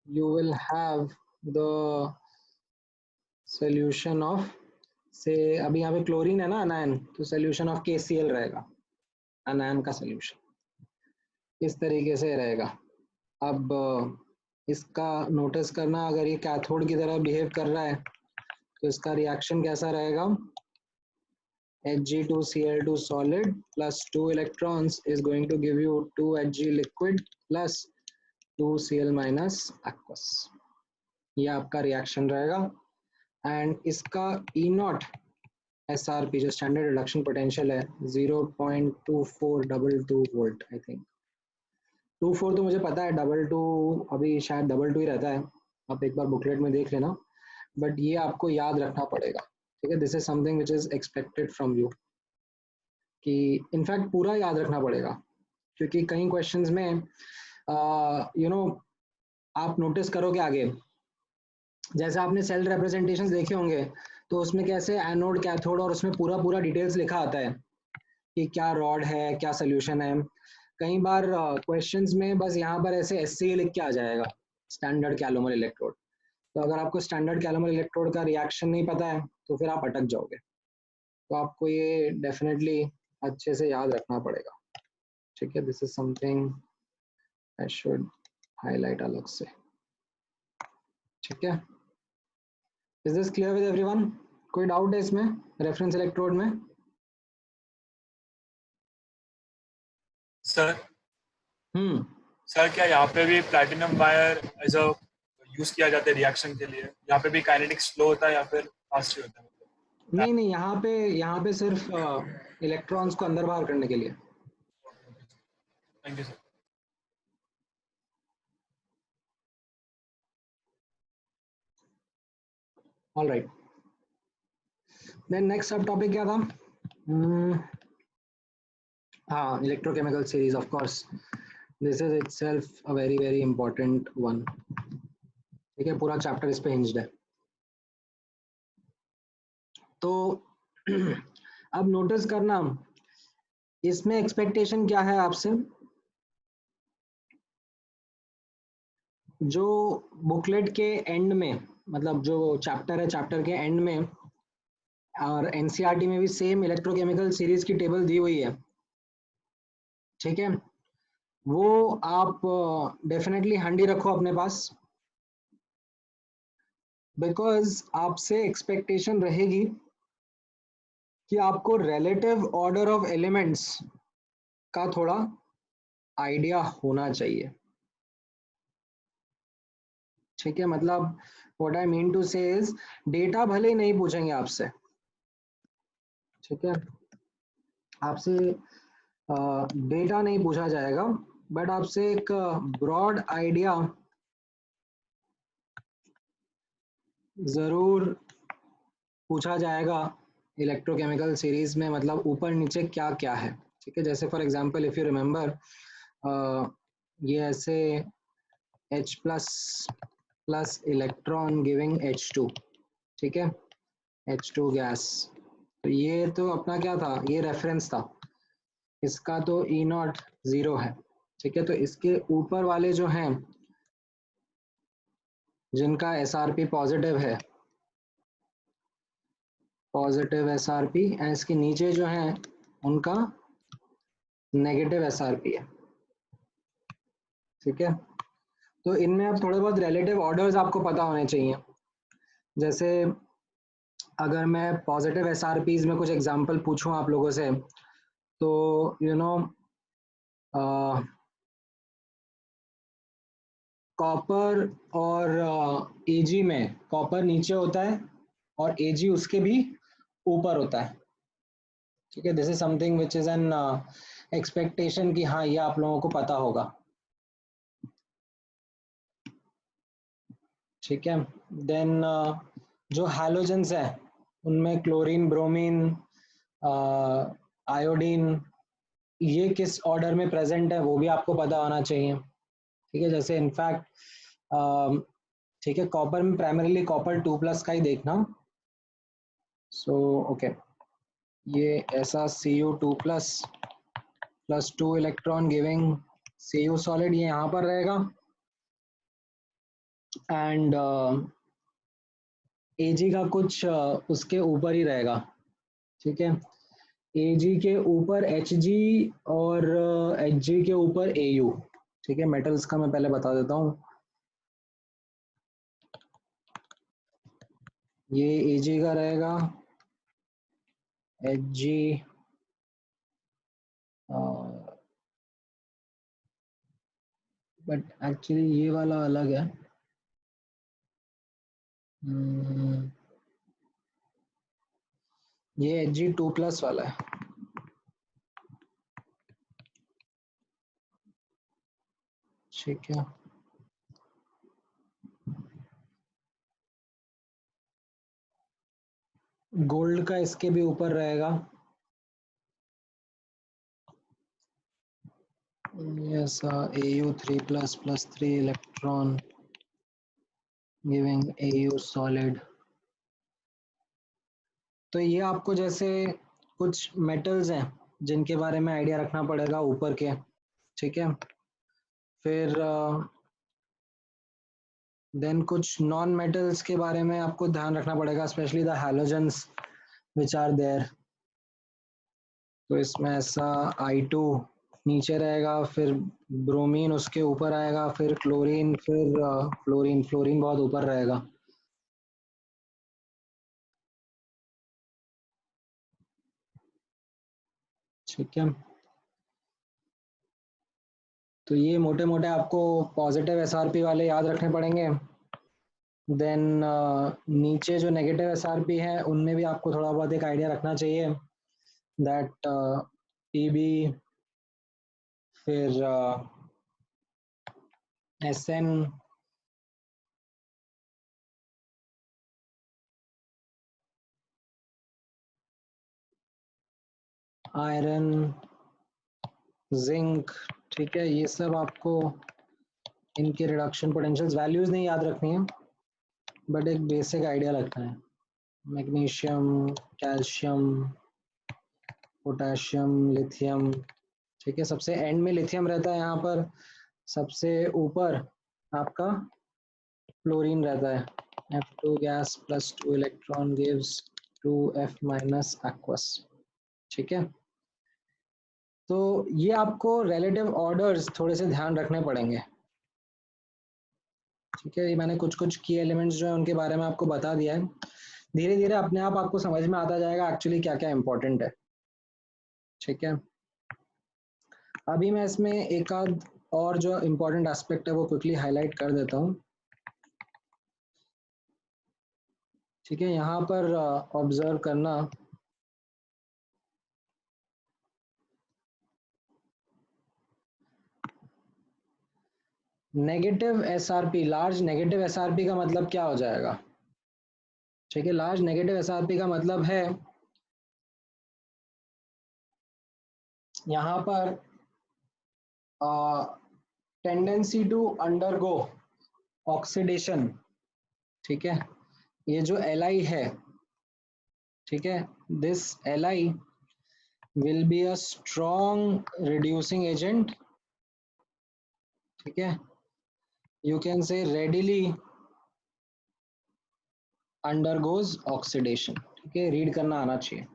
A: you will have the solution of, से अभी यहाँ पे क्लोरीन है ना, अनायन, तो सोल्यूशन ऑफ KCl रहेगा, अनायन का सोल्यूशन इस तरीके से रहेगा। अब इसका नोटिस करना, अगर ये कैथोड की तरह बिहेव कर रहा है तो इसका रिएक्शन कैसा रहेगा, Hg2Cl2 solid plus 2 electrons is going to give you 2 Hg liquid plus 2 Cl minus aqueous, ये आपका रिएक्शन रहेगा। एंड इसका E0 SRP जो स्टैंडर्ड रिडक्शन पोटेंशियल है 0.2422 वोल्ट, आई थिंक 24 तो मुझे पता है, 22 अभी शायद 22 ही रहता है, आप एक बार बुकलेट में देख लेना, बट ये आपको याद रखना पड़ेगा, ठीक है। This is something which is expected from you, कि इनफैक्ट पूरा याद रखना पड़ेगा, क्योंकि कई क्वेश्चंस में यू नो आप नोटिस करोगे आगे, जैसे आपने सेल रिप्रेजेंटेशंस देखे होंगे, तो उसमें कैसे एनोड कैथोड और उसमें पूरा पूरा डिटेल्स लिखा आता है कि क्या रॉड है, क्या सोल्यूशन है। कई बार क्वेश्चंस में बस यहाँ पर ऐसे SCA लिख के आ जाएगा, स्टैंडर्ड कैलोमर इलेक्ट्रोड, तो अगर आपको स्टैंडर्ड कैलोमर इलेक्ट्रोड का रिएक्शन नहीं पता है तो फिर आप अटक जाओगे, तो आपको ये डेफिनेटली अच्छे से याद रखना पड़ेगा, ठीक है। This is something I should highlight अलग से, ठीक है। Is this clear with everyone? कोई डाउट है इसमें रेफरेंस इलेक्ट्रोड में?
E: सर सर क्या यहाँ पे भी platinum wire as a use किया जाता है रिएक्शन के लिए? यहाँ पे भी काइनेटिक्स स्लो होता है या फिर फास्ट ही होता है?
A: नहीं नहीं, यहाँ पे सिर्फ इलेक्ट्रॉन्स को अंदर बाहर करने के लिए।
E: Thank you sir.
A: All right, then next sub topic क्या था? हाँ, electrochemical series, of course this is itself a very very important one, ठीक है, पूरा चैप्टर इस पे हिंज्ड है। तो अब नोटिस करना, इसमें एक्सपेक्टेशन क्या है आपसे, जो बुकलेट के एंड में, मतलब जो चैप्टर है, चैप्टर के एंड में और एनसीईआरटी में भी सेम इलेक्ट्रोकेमिकल सीरीज की टेबल दी हुई है, ठीक है, वो आप डेफिनेटली हैंडी रखो अपने पास, बिकॉज आपसे एक्सपेक्टेशन रहेगी कि आपको रिलेटिव ऑर्डर ऑफ एलिमेंट्स का थोड़ा आइडिया होना चाहिए, ठीक है। मतलब व्हाट आई मीन टू से इज, डेटा भले ही नहीं पूछेंगे आपसे, ठीक है, आपसे डेटा नहीं पूछा जाएगा, बट आपसे एक ब्रॉड आइडिया जरूर पूछा जाएगा इलेक्ट्रोकेमिकल सीरीज में, मतलब ऊपर नीचे क्या क्या है। ठीक है, जैसे for example if you remember, ये ऐसे H plus plus electron giving H2, ठीक है, H2 गैस। तो ये तो अपना क्या था, ये रेफरेंस था, इसका तो E नॉट 0 है। ठीक है, तो इसके ऊपर वाले जो हैं जिनका SRP पॉजिटिव है, पॉजिटिव SRP, एंड इसके नीचे जो हैं उनका नेगेटिव SRP है। ठीक है, तो इनमें अब थोड़े बहुत रिलेटिव ऑर्डर्स आपको पता होने चाहिए। जैसे अगर मैं पॉजिटिव SRPs में कुछ एग्जांपल पूछूं आप लोगों से, तो यू नो कॉपर और Ag में कॉपर नीचे होता है और Ag उसके भी ऊपर होता है। ठीक है, this is something which is an expectation कि हाँ ये आप लोगों को पता होगा। ठीक है, देन जो हैलोजेंस है उनमें क्लोरीन, ब्रोमीन, आयोडीन, ये किस ऑर्डर में प्रेजेंट है वो भी आपको पता होना चाहिए। ठीक है, जैसे इनफैक्ट ठीक है, कॉपर में प्राइमरीली कॉपर 2+ का ही देखना। सो ओके, ये ऐसा Cu2+ plus 2 electron giving Cu solid ये यहाँ पर रहेगा, एंड Ag का कुछ उसके ऊपर ही रहेगा। ठीक है, Ag के ऊपर Hg और Hg के ऊपर Au। ठीक है, मेटल्स का मैं पहले बता देता हूँ, ये Ag का रहेगा, Hg बट एक्चुअली ये वाला अलग है। ये Hg2+ वाला है। ठीक है, गोल्ड का इसके भी ऊपर रहेगा, ऐसा Au3+ plus 3 electron giving Au solid. तो ये आपको जैसे कुछ मेटल्स हैं जिनके बारे में आइडिया रखना पड़ेगा ऊपर के। ठीक है, फिर देन कुछ नॉन मेटल्स के बारे में आपको ध्यान रखना पड़ेगा, specially the halogens which are there. तो इसमें ऐसा I2 नीचे रहेगा, फिर ब्रोमीन उसके ऊपर आएगा, फिर क्लोरीन, फिर फ्लोरीन। फ्लोरीन बहुत ऊपर रहेगा। ठीक है, तो ये मोटे मोटे आपको पॉजिटिव SRP वाले याद रखने पड़ेंगे। देन नीचे जो नेगेटिव SRP है उनमें भी आपको थोड़ा बहुत एक आइडिया रखना चाहिए, दैट PB, फिर SN, आयरन, जिंक। ठीक है, ये सब आपको इनके रिडक्शन पोटेंशियल्स वैल्यूज नहीं याद रखनी है, बट एक बेसिक आइडिया रखना है। Magnesium, calcium, potassium, lithium. ठीक है, सबसे एंड में लिथियम रहता है यहाँ पर, सबसे ऊपर आपका फ्लोरीन रहता है। F2 gas plus 2 electron gives 2F- aqueous। ठीक है, तो ये आपको रिलेटिव ऑर्डर्स थोड़े से ध्यान रखने पड़ेंगे। ठीक है, ये मैंने कुछ कुछ की एलिमेंट्स जो है उनके बारे में आपको बता दिया है। धीरे धीरे अपने आप आपको समझ में आता जाएगा एक्चुअली क्या क्या इंपॉर्टेंट है। ठीक है, अभी मैं इसमें एक आध और जो इम्पोर्टेंट एस्पेक्ट है वो क्विकली हाईलाइट कर देता हूँ। ठीक है, यहाँ पर ऑब्जर्व करना, negative SRP, large negative SRP का मतलब क्या हो जाएगा? ठीक है, लार्ज नेगेटिव एसआरपी का मतलब है यहाँ पर टेंडेंसी टू अंडरगो ऑक्सीडेशन, ठीक है, ये जो Li है, ठीक है, this Li will be a strong reducing agent, ठीक है, you can say readily undergoes oxidation, ठीक है, रीड करना आना चाहिए,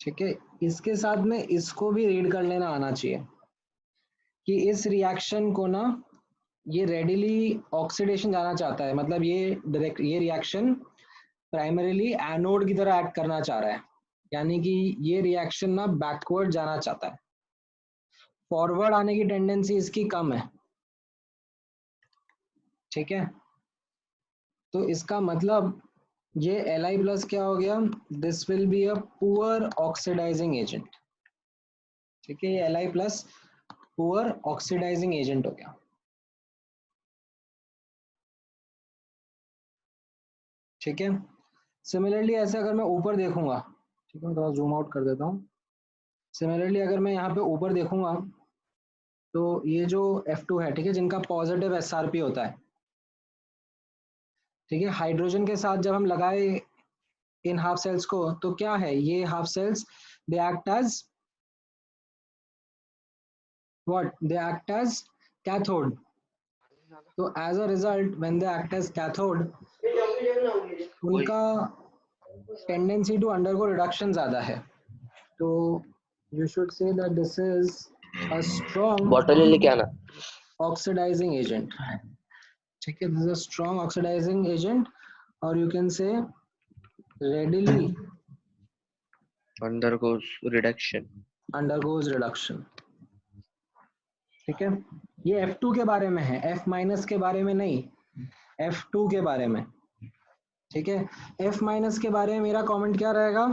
A: ठीक है, इसके साथ में इसको भी रीड कर लेना आना चाहिए कि इस रिएक्शन को ना ये रेडिली ऑक्सीडेशन जाना चाहता है, मतलब ये रिएक्शन प्राइमरीली एनोड की तरह एक्ट करना चाह रहा है, यानी कि ये रिएक्शन ना बैकवर्ड जाना चाहता है, फॉरवर्ड आने की टेंडेंसी इसकी कम है, ठीक है, तो इसका मतलब ये Li प्लस क्या हो गया, this will be a poor oxidizing agent, ठीक है, ये Li plus poor oxidizing agent हो गया, ठीक है। सिमिलरली ऐसे अगर मैं ऊपर देखूंगा, ठीक है, मैं थोड़ा जूम आउट कर देता हूँ, सिमिलरली अगर मैं यहाँ पे ऊपर देखूंगा तो ये जो F2 है, ठीक है, जिनका पॉजिटिव एसआरपी होता है, ठीक है, हाइड्रोजन के साथ जब हम लगाए इन हाफ सेल्स को तो क्या है, ये half cells they act as what, they act as cathode, तो as a result when they act as cathode उनका टेंडेंसी टू अंडरगो रिडक्शन ज्यादा है, तो you should say that this is a strong
F: bottle लेके आना।
A: Oxidizing agent, ठीक है, this is a strong oxidizing agent, और you can say readily
F: undergoes reduction।
A: undergoes reduction, ठीक है, ये F2 के बारे में है, F माइनस के बारे में नहीं, F2 के बारे में, ठीक है, F माइनस के बारे में मेरा कमेंट क्या रहेगा,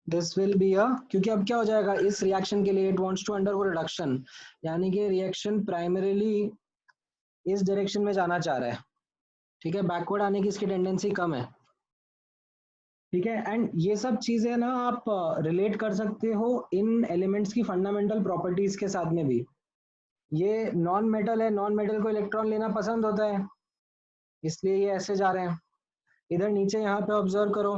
A: दिस विल बी अ, क्योंकि अब क्या हो जाएगा इस रिएक्शन के लिए it wants to undergo reduction, यानी कि रिएक्शन प्राइमरीली इस डायरेक्शन में जाना चाह रहा है, ठीक है, बैकवर्ड आने की इसकी टेंडेंसी कम है, ठीक है, एंड ये सब चीजें ना आप रिलेट कर सकते हो इन एलिमेंट्स की फंडामेंटल प्रॉपर्टीज के साथ में भी, ये नॉन मेटल है, नॉन मेटल को इलेक्ट्रॉन लेना पसंद होता है, इसलिए ये ऐसे जा रहे हैं, इधर नीचे यहाँ पे ऑब्जर्व करो,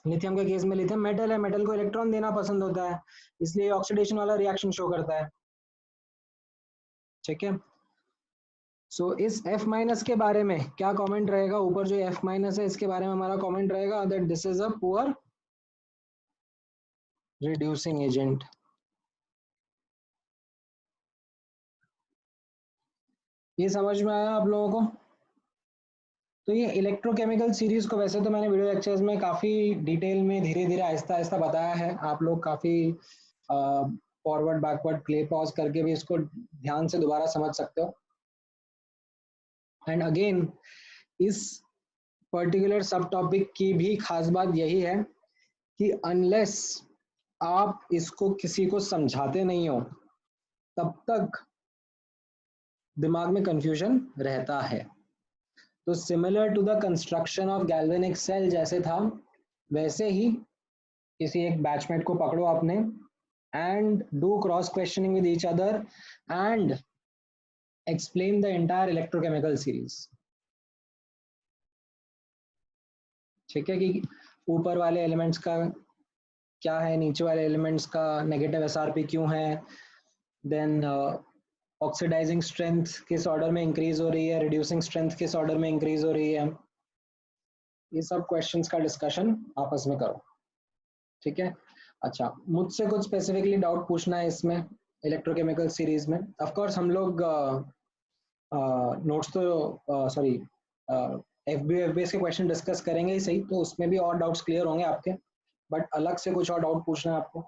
A: लिथियम के केस में लिथियम मेटल है, मेटल को इलेक्ट्रॉन देना पसंद होता है, इसलिए ऑक्सीडेशन वाला रिएक्शन शो करता है, ठीक है, सो इस F माइनस के बारे में क्या कमेंट रहेगा, ऊपर जो F माइनस है इसके बारे में हमारा कमेंट रहेगा that this is a poor reducing agent, ये समझ में आया आप लोगों को। तो ये इलेक्ट्रोकेमिकल सीरीज को वैसे तो मैंने वीडियो लेक्चर्स में काफी डिटेल में धीरे धीरे आहिस्ता आहिस्ता बताया है, आप लोग काफी फॉरवर्ड बैकवर्ड प्ले पॉज करके भी इसको ध्यान से दोबारा समझ सकते हो, एंड अगेन इस पर्टिकुलर सब टॉपिक की भी खास बात यही है कि अनलेस आप इसको किसी को समझाते नहीं हो तब तक दिमाग में कंफ्यूजन रहता है, तो similar to the construction of galvanic cell जैसे था वैसे ही किसी एक बैचमेट को पकड़ो आपने and do cross questioning with each other and explain the entire electrochemical series, ठीक है, कि ऊपर वाले एलिमेंट्स का क्या है, नीचे वाले एलिमेंट्स का नेगेटिव एसआरपी क्यों है, देन ऑक्सीडाइजिंग स्ट्रेंथ किस ऑर्डर में इंक्रीज हो रही है, रिड्यूसिंग स्ट्रेंथ किस ऑर्डर में इंक्रीज हो रही है, ये सब क्वेश्चंस का डिस्कशन आपस में करो, ठीक है। अच्छा, मुझसे कुछ स्पेसिफिकली डाउट पूछना है इसमें इलेक्ट्रोकेमिकल सीरीज में, ऑफ कोर्स हम लोग नोट्स तो सॉरी एफबीएस के क्वेश्चन डिस्कस करेंगे ही सही, तो उसमें भी और डाउट्स क्लियर होंगे आपके, बट अलग से कुछ और डाउट पूछना है आपको।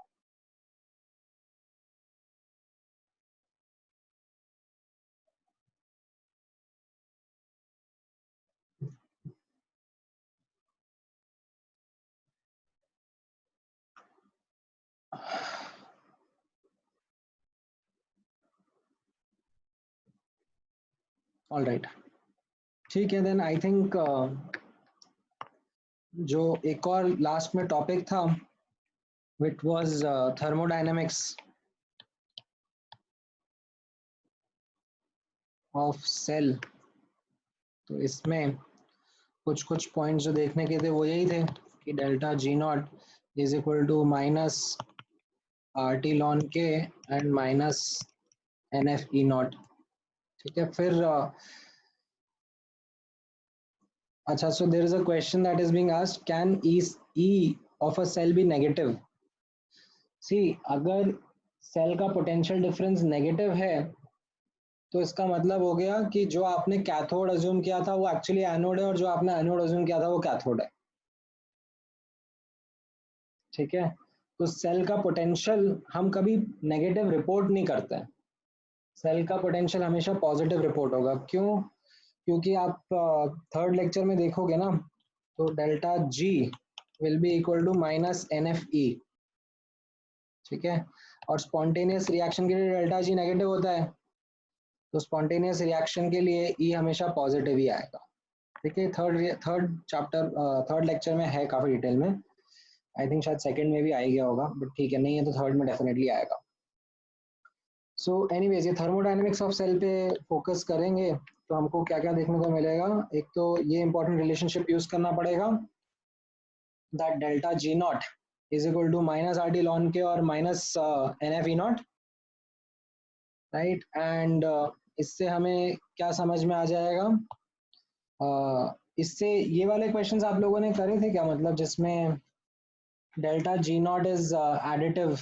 A: ऑल राइट, ठीक है, देन आई थिंक जो एक और लास्ट में टॉपिक था which was thermodynamics of cell. तो इसमें कुछ कुछ पॉइंट्स जो देखने के थे वो यही थे कि delta G not is equal to minus R T ln K and minus N F E naught. ठीक है, फिर अच्छा, so there is a question that is being asked, can E of a cell be negative? See, अगर cell का potential difference negative है तो इसका मतलब हो गया कि जो आपने कैथोड अज्यूम किया था वो एक्चुअली एनोड है और जो आपने एनोड अज्यूम किया था वो कैथोड है। ठीक है, तो सेल का पोटेंशियल हम कभी नेगेटिव रिपोर्ट नहीं करते हैं, सेल का पोटेंशियल हमेशा पॉजिटिव रिपोर्ट होगा। क्यों? क्योंकि आप थर्ड लेक्चर में देखोगे ना, तो delta G will be equal to minus N F E. ठीक है, और स्पॉन्टेनियस रिएक्शन के लिए डेल्टा जी नेगेटिव होता है, तो स्पॉन्टेनियस रिएक्शन के लिए ई हमेशा पॉजिटिव ही आएगा। ठीक है, थर्ड चैप्टर थर्ड लेक्चर में है काफी डिटेल में, आई थिंक शायद सेकंड में भी आ गया होगा, बट ठीक है, नहीं है तो थर्ड में डेफिनेटली आएगा। सो एनीवेज, ये थर्मोडायनेमिक्स ऑफ सेल पे फोकस करेंगे तो हमको क्या क्या देखने को मिलेगा। एक तो ये इंपॉर्टेंट रिलेशनशिप यूज करना पड़ेगा, that delta G not is equal to minus R T ln K और minus N F E not, right. And इससे हमें क्या समझ में आ जाएगा, इससे ये वाले क्वेश्चंस आप लोगों ने करे थे क्या, मतलब जिसमें delta G not is additive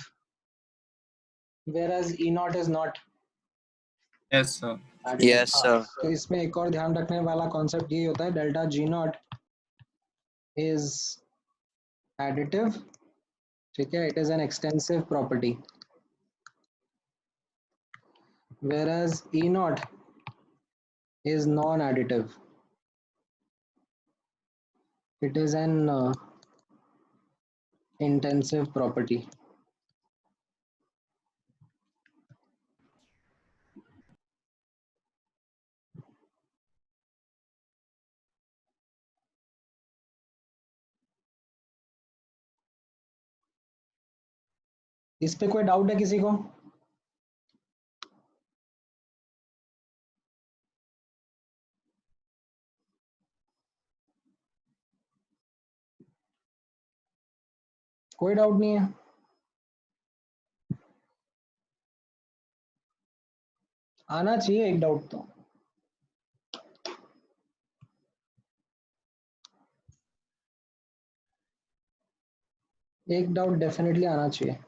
A: whereas E naught is not
G: Yes, sir.
A: additive।
D: Yes, sir.
A: तो इसमें एक और ध्यान रखने वाला कॉन्सेप्ट ये होता है, delta G not is additive. ठीक है, it is an extensive property, whereas E naught is non-additive, it is an intensive property। इस पे कोई डाउट है किसी को? कोई डाउट नहीं है? आना चाहिए एक डाउट तो। एक डाउट डेफिनेटली आना चाहिए।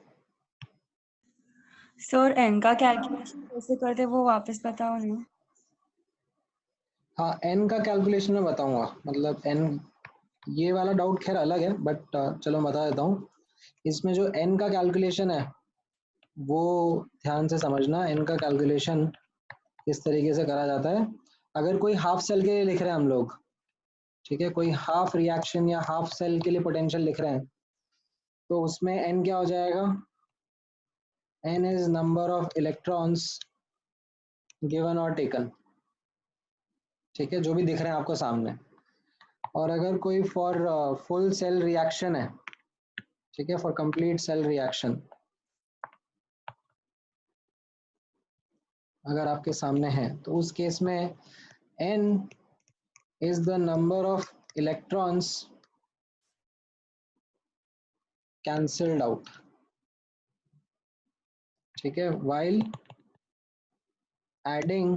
H: सर एन का कैलकुलेशन कैसे करते वो वापस बताओ ना।
A: हाँ, एन का कैलकुलेशन मैं बताऊंगा, मतलब एन, ये वाला डाउट खैर अलग है, बट चलो बता देता हूँ। इसमें जो एन का कैलकुलेशन है वो ध्यान से समझना, एन का कैलकुलेशन किस तरीके से करा जाता है। अगर कोई हाफ सेल के लिए लिख रहे हैं हम लोग, ठीक है, कोई हाफ रिएक्शन या हाफ सेल के लिए पोटेंशियल लिख रहे हैं, तो उसमें एन क्या हो जाएगा, n is number of electrons given और टेकन। ठीक है, जो भी दिख रहे हैं आपको सामने। और अगर कोई फॉर फुल सेल रिएक्शन है, ठीक है, फॉर कंप्लीट सेल रिएक्शन अगर आपके सामने है, तो उस केस में n is the number of electrons cancelled out। ठीक है, while adding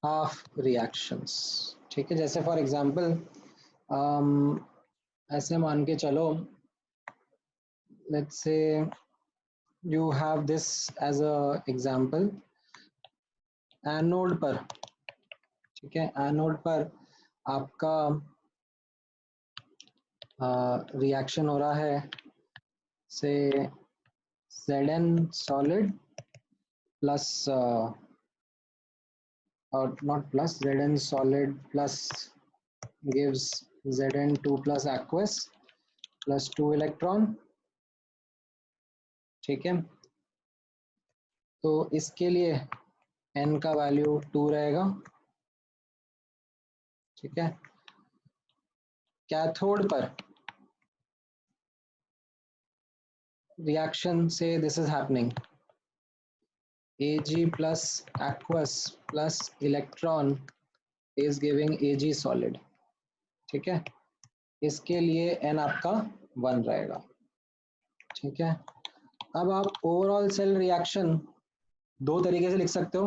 A: half reactions। ठीक है, जैसे फॉर एग्जांपल ऐसे मान के चलो, let's say you have this as a example, anode पर, ठीक है, एनोड पर आपका रिएक्शन हो रहा है से Zn solid plus or not plus, Zn solid plus gives Zn2 plus aqueous plus 2 electron। ठीक है, तो इसके लिए n का वैल्यू 2 रहेगा, ठीक है। कैथोड पर रिएक्शन से this is happening, Ag plus aqueous plus electron is giving Ag solid, ठीक है। इसके लिए n आपका 1 रहेगा, ठीक है। अब आप ओवरऑल सेल रिएक्शन दो तरीके से लिख सकते हो।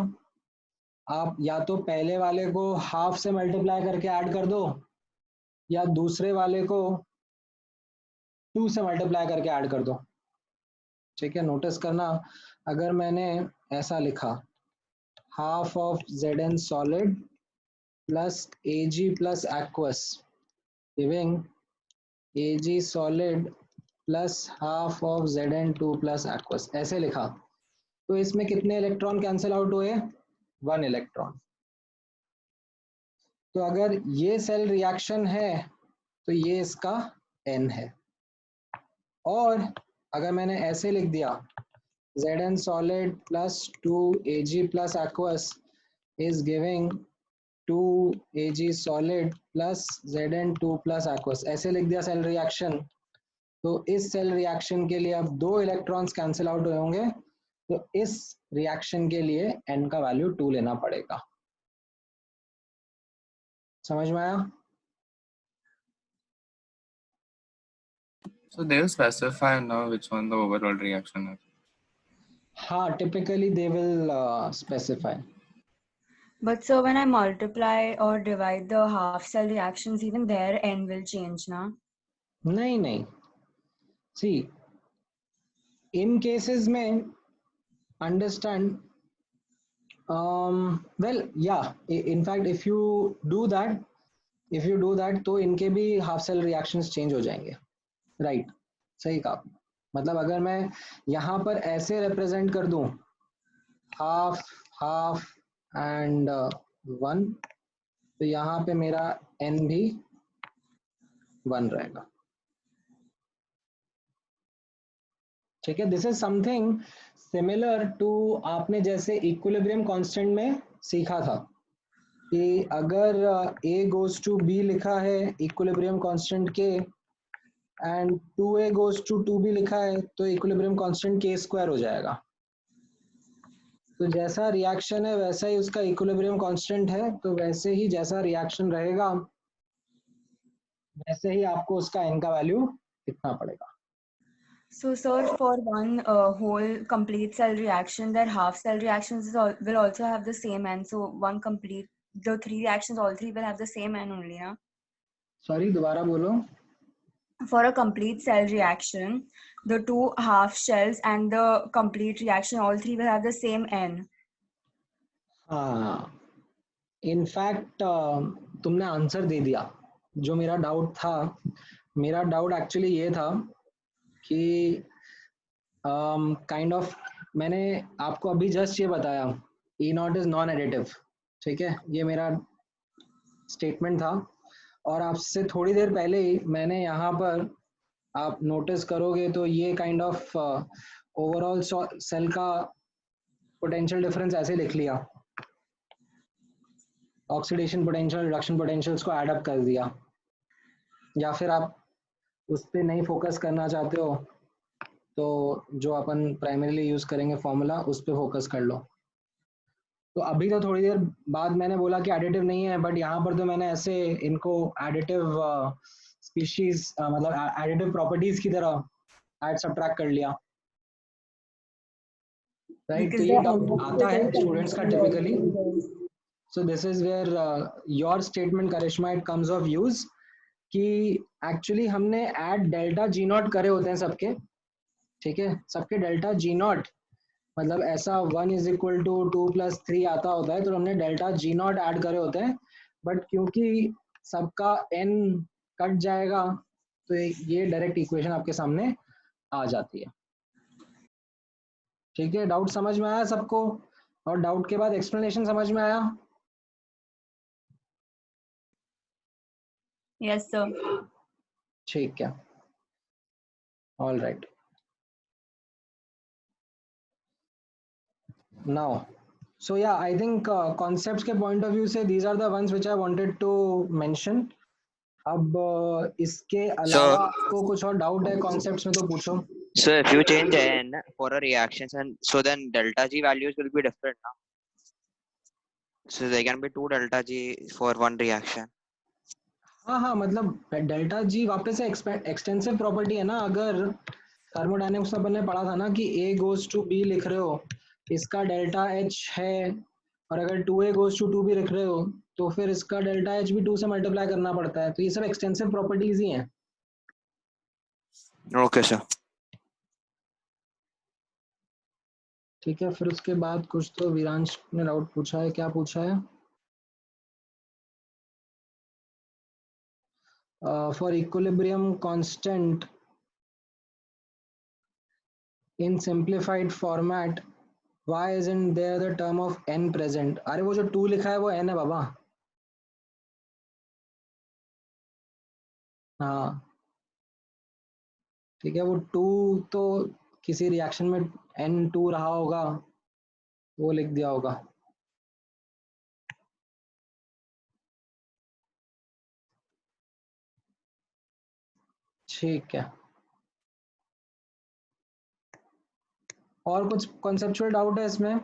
A: आप या तो पहले वाले को हाफ से मल्टीप्लाई करके ऐड कर दो, या दूसरे वाले को 2 से मल्टीप्लाई करके ऐड कर दो, ठीक है। नोटिस करना, अगर मैंने ऐसा लिखा half of Zn solid plus Ag plus aqueous giving Ag solid plus half of Zn2 plus aqueous, ऐसे लिखा, तो इसमें कितने इलेक्ट्रॉन कैंसिल आउट हुए? 1 इलेक्ट्रॉन। तो अगर ये सेल रिएक्शन है तो ये इसका n है। और अगर मैंने ऐसे लिख दिया Zn solid plus 2 Ag plus aqueous is giving 2 Ag solid plus Zn2 plus aqueous, ऐसे लिख दिया सेल रिएक्शन, तो इस सेल रिएक्शन के लिए अब 2 इलेक्ट्रॉन्स कैंसिल आउट होंगे, तो इस रिएक्शन के लिए n का वैल्यू 2 लेना पड़ेगा। समझ में आया?
G: So they will specify now which one the overall reaction is.
A: हाँ, typically they will specify.
H: But so when I multiply or divide the half cell reactions, even their n will change, na?
A: नहीं, see, in cases में understand, well, yeah, in fact if you do that तो इनके भी half cell reactions change हो जाएंगे, right, सही कहा। मतलब अगर मैं यहाँ पर ऐसे रिप्रेजेंट कर दूं हाफ एंड 1, तो यहाँ पे मेरा n भी 1 रहेगा, ठीक है। This is something similar to आपने जैसे इक्विलिब्रियम कांस्टेंट में सीखा था कि अगर a गोज टू b लिखा है इक्विलिब्रियम कांस्टेंट के, and 2a goes to 2b लिखा है, तो इक्विलिब्रियम कांस्टेंट k स्क्वायर हो जाएगा। तो जैसा रिएक्शन है वैसा ही उसका इक्विलिब्रियम कांस्टेंट है, तो वैसे ही जैसा रिएक्शन रहेगा वैसे ही आपको उसका n का वैल्यू लिखना पड़ेगा।
H: So, sir, for one whole complete cell reaction, their half cell reactions will also have the same n. So, the 3 reactions, all 3 will have the same n only, na?
A: Sorry, दोबारा बोलो।
H: For a complete cell reaction, the 2 half shells and the complete reaction, all 3 will have the same n.
A: हाँ, in fact तुमने answer दे दिया जो मेरा doubt था। मेरा doubt actually ये था कि काइंड ऑफ मैंने आपको अभी जस्ट ये बताया E0 इज नॉन एडिटिव, ठीक है, ये मेरा स्टेटमेंट था। और आपसे थोड़ी देर पहले ही मैंने यहाँ पर, आप नोटिस करोगे तो ये काइंड ऑफ ओवरऑल सेल का पोटेंशियल डिफरेंस ऐसे लिख लिया, ऑक्सीडेशन पोटेंशियल रिडक्शन पोटेंशियल्स को एड अप कर दिया। या फिर आप उस पर नहीं फोकस करना चाहते हो तो जो अपन प्राइमरीली यूज करेंगे फॉर्मूला, उस पर फोकस कर लो। तो अभी तो थोड़ी देर बाद मैंने बोला कि एडिटिव नहीं है, बट यहाँ पर तो मैंने ऐसे इनको एडिटिव स्पीशीज मतलब एडिटिव प्रॉपर्टीज की तरह ऐड सब्ट्रैक्ट कर लिया, राइट। तो ये डाउट आता है स्टूडेंट्स का typically. So this is where your statement Karishma it comes of use, कि एक्चुअली हमने ऐड डेल्टा जी नॉट करे होते हैं सबके, ठीक है, सबके डेल्टा जी नॉट, मतलब ऐसा 1 इज इक्वल टू 2 + 3 आता होता है, तो हमने डेल्टा जी नॉट ऐड करे होते हैं। बट क्योंकि सबका n कट जाएगा तो ये डायरेक्ट इक्वेशन आपके सामने आ जाती है, ठीक है। डाउट समझ में आया सबको? और डाउट के बाद एक्सप्लेनेशन समझ में आया?
H: Yes, sir.
A: ठीक है, all right. Now So yeah, I think concepts के point of view से these are the ones which I wanted to mention. अब इसके अलावा आपको कुछ और डाउट है concepts में तो पूछो.
D: So if you change n for a reaction, and so then delta G values will be different now. So there can be 2 delta G for one reaction.
A: हाँ मतलब डेल्टा जी वापस से extensive property है ना. अगर thermodynamics में अपन ने पढ़ा था ना कि A goes to B लिख रहे हो, इसका डेल्टा H है, और अगर 2A goes to 2B लिख रहे हो तो फिर इसका डेल्टा H भी 2 से मल्टीप्लाई करना पड़ता है. तो ये सब एक्सटेंसिव प्रॉपर्टीज ही हैं.
D: Okay, sir.
A: ठीक है. फिर उसके बाद कुछ तो वीरांश ने डाउट पूछा है. क्या पूछा है? For equilibrium constant in simplified format, why isn't there the term of n present? अरे वो जो 2 लिखा है वो n है बाबा. हाँ ठीक है. वो 2 तो किसी रिएक्शन में n2 रहा होगा, वो लिख दिया होगा. ठीक है. और कुछ conceptual डाउट है इसमें?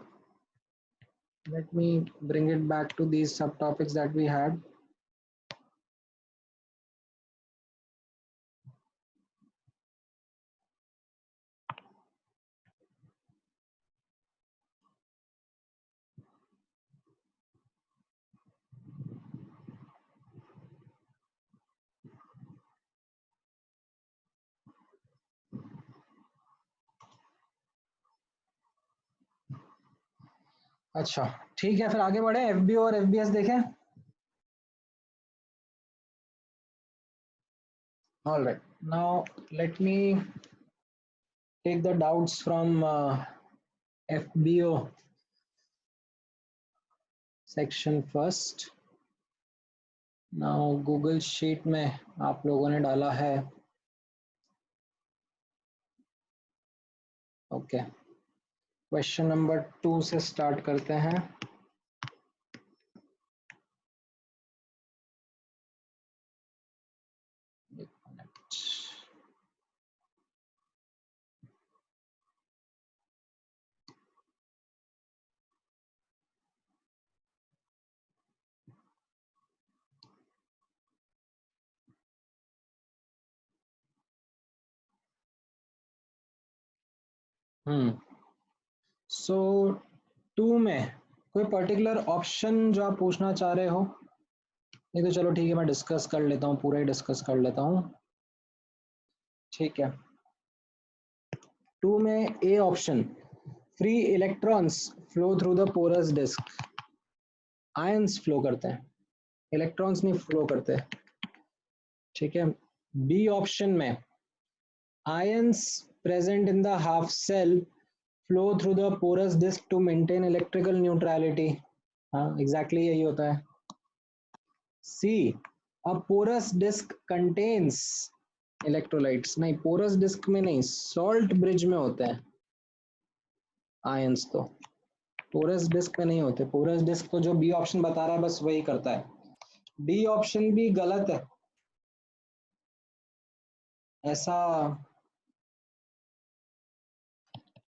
A: Let me bring it back to these subtopics that we had. अच्छा ठीक है. फिर आगे बढ़े. FBO और FBS देखें. All right. Now let me take the doubts from FBO section first. Now Google Sheet में आप लोगों ने डाला है. ओके. क्वेश्चन नंबर 2 से स्टार्ट करते हैं. एक मिनट. सो 2 में कोई पर्टिकुलर ऑप्शन जो आप पूछना चाह रहे हो? नहीं तो चलो ठीक है, मैं डिस्कस कर लेता हूँ, पूरा ही डिस्कस कर लेता हूँ. ठीक है. 2 में A option, free electrons flow through the porous disk. Ions flow करते हैं, इलेक्ट्रॉन्स नहीं फ्लो करते. ठीक है. बी ऑप्शन में ions present in the half cell flow through the porous disk to maintain electrical neutrality. हाँ एग्जैक्टली यही होता है. C, a porous disk contains electrolytes. नहीं, पोरस डिस्क में नहीं, सॉल्ट ब्रिज में होते हैं आयंस. तो पोरस डिस्क में नहीं होते. पोरस डिस्क तो जो बी ऑप्शन बता रहा है बस वही करता है. डी ऑप्शन भी गलत है. ऐसा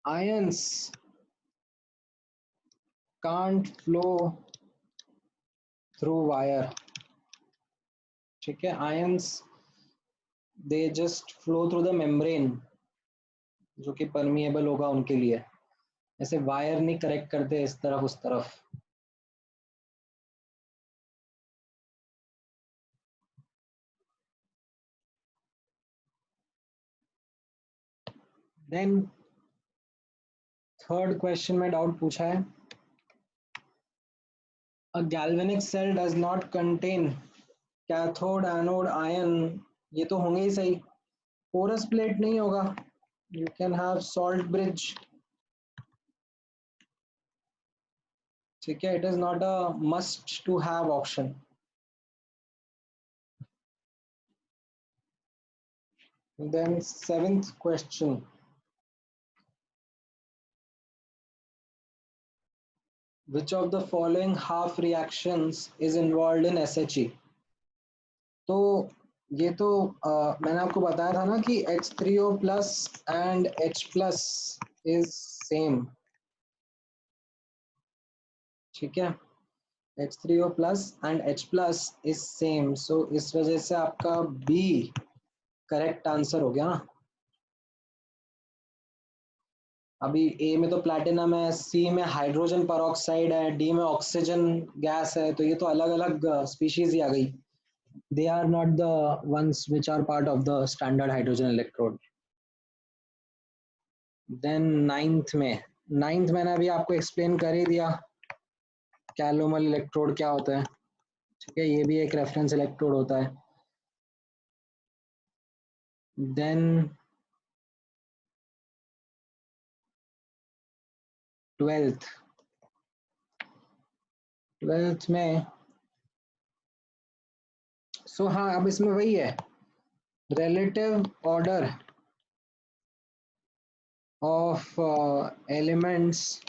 A: ions can't flow through wire. ठीक है. Ions they just flow through the membrane, जो कि परमिएबल होगा उनके लिए. ऐसे वायर नहीं करेक्ट करते इस तरफ उस तरफ. देन थर्ड क्वेश्चन में डाउट पूछा है, a galvanic cell does not contain cathode anode ion. ये तो होंगे ही सही. पोरस प्लेट नहीं होगा. You can have salt bridge. ठीक है. It is not a must to have option. Then seventh question, which of the following half reactions is involved in SHE? तो ये तो मैंने आपको बताया था ना कि H3O plus and H plus is same, ठीक है, H3O plus and H plus is same, so इस वजह से आपका B करेक्ट आंसर हो गया ना। अभी A में तो प्लैटिनम है, C में हाइड्रोजन परऑक्साइड है, D में ऑक्सीजन गैस है, तो ये तो अलग अलग स्पीशीज ही आ गई। They are not the ones which are part of the standard hydrogen electrode. Then ninth मैंने अभी आपको एक्सप्लेन कर ही दिया कैलोमल इलेक्ट्रोड क्या होता है, ठीक है, ये भी एक रेफरेंस इलेक्ट्रोड होता है। Then 12th में सो हाँ, अब इसमें वही है, relative order of elements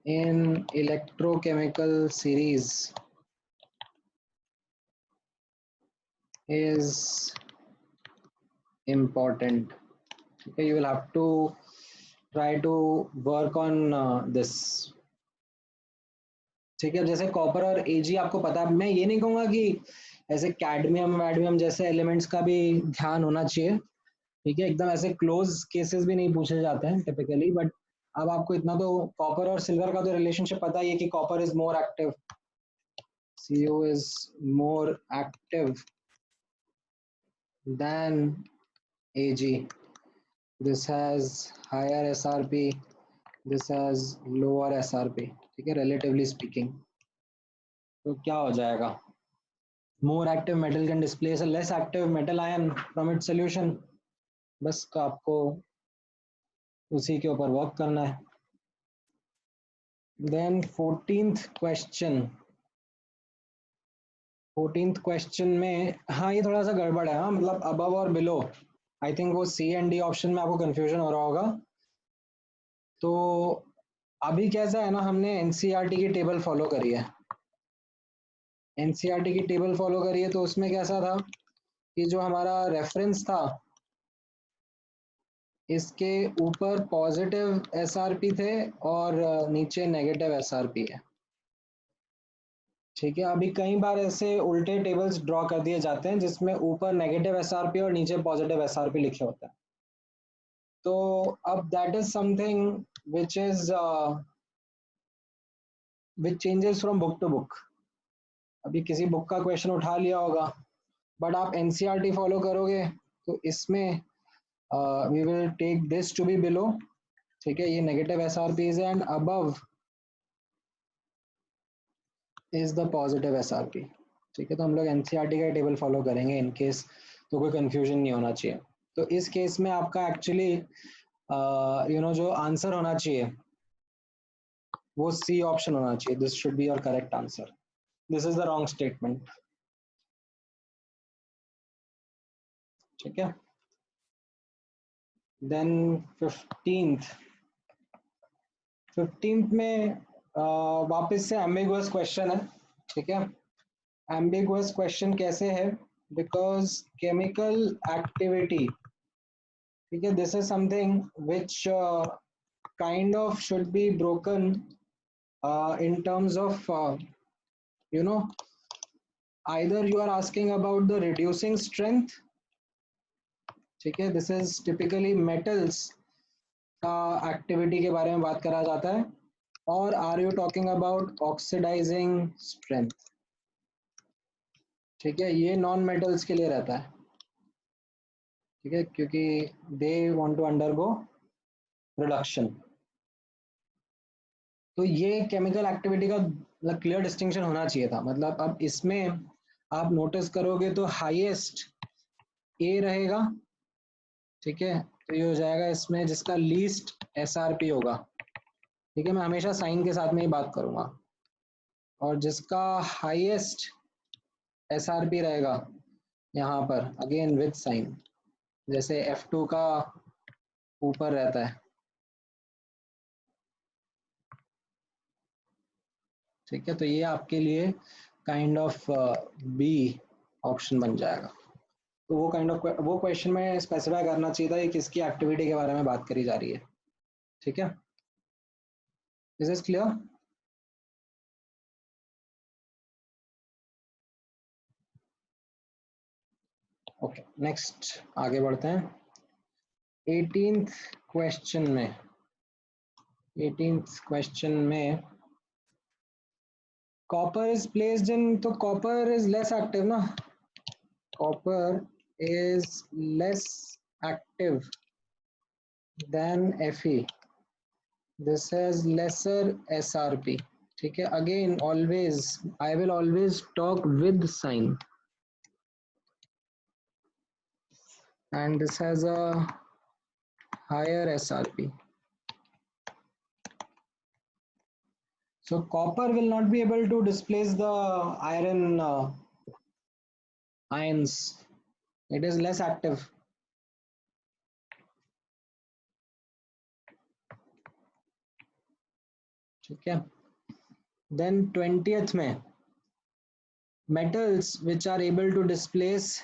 A: in electrochemical series is important. Okay, you will have to try to work on this, ठीक है। जैसे कॉपर और Ag आपको पता है, मैं ये नहीं कहूँगा कि ऐसे कैडमियम वैडमियम जैसे एलिमेंट्स का भी ध्यान होना चाहिए, ठीक है, एकदम ऐसे क्लोज केसेस भी नहीं पूछे जाते हैं टिपिकली, बट अब आपको इतना तो कॉपर और सिल्वर का तो रिलेशनशिप पता ही है कि copper is more active, CO is more active than Ag. This has higher SRP, this has lower SRP, ठीक है, relatively speaking। तो क्या हो जाएगा, more active metal can displace a less active metal ion from its solution। बस का आपको उसी के ऊपर वर्क करना है। Then 14th क्वेश्चन में हाँ ये थोड़ा सा गड़बड़ है, हाँ मतलब अबव और बिलो, आई थिंक वो C एंड D ऑप्शन में आपको कंफ्यूजन हो रहा होगा। तो अभी कैसा है ना, हमने NCERT की टेबल फॉलो करी है, NCERT की टेबल फॉलो करी है, तो उसमें कैसा था कि जो हमारा रेफरेंस था इसके ऊपर पॉजिटिव SRP थे और नीचे नेगेटिव SRP है, ठीक है। अभी कई बार ऐसे उल्टे टेबल्स ड्रॉ कर दिए जाते हैं जिसमें ऊपर नेगेटिव SRP और नीचे पॉजिटिव SRP लिखे होते हैं। तो अब that is something which is which changes from book to book. अभी किसी बुक का क्वेश्चन उठा लिया होगा, बट आप NCERT फॉलो करोगे तो इसमें we will take this to be below, ठीक है, ये नेगेटिव SRPs है and above is the positive SRP, ठीक है। तो हम लोग NCERT का टेबल फॉलो करेंगे इन केस, तो कोई कंफ्यूजन नहीं होना चाहिए। तो इस केस में आपका एक्चुअली जो आंसर होना चाहिए वो C ऑप्शन होना चाहिए, this should be your correct answer, this is the wrong statement, ठीक है। देन 15th में वापस से एम्बिगुअस क्वेश्चन है, ठीक है। एम्बिगुअस क्वेश्चन कैसे है, बिकॉज केमिकल एक्टिविटी, ठीक है, this is something which kind of should be broken in terms of either you are asking about the reducing strength, ठीक है, this is typically metals का एक्टिविटी के बारे में बात करा जाता है, और are you talking about oxidizing strength, ठीक है, ये नॉन मेटल्स के लिए रहता है, ठीक है, क्योंकि they want to undergo reduction। तो ये केमिकल एक्टिविटी का क्लियर डिस्टिंक्शन होना चाहिए था, मतलब अब इसमें आप नोटिस करोगे तो हाईएस्ट A रहेगा, ठीक है, तो ये हो जाएगा इसमें जिसका लीस्ट SRP होगा, ठीक है, मैं हमेशा साइन के साथ में ही बात करूंगा, और जिसका हाईएस्ट SRP रहेगा यहाँ पर अगेन विद साइन, जैसे F2 का ऊपर रहता है, ठीक है, तो ये आपके लिए काइंड ऑफ बी ऑप्शन बन जाएगा। तो वो काइंड ऑफ वो क्वेश्चन में स्पेसिफाई करना चाहिए था ये किसकी एक्टिविटी के बारे में बात करी जा रही है। ठीक है, is this clear? Okay, next आगे बढ़ते हैं। 18th क्वेश्चन में कॉपर इज प्लेस्ड इन, तो कॉपर इज लेस एक्टिव ना, copper is less active than Fe, this has lesser SRP. ठीक है, again always I will always talk with sign, and this has a higher SRP. So copper will not be able to displace the iron ions. It is less active. ठीक है, then 20th में metals which are able to displace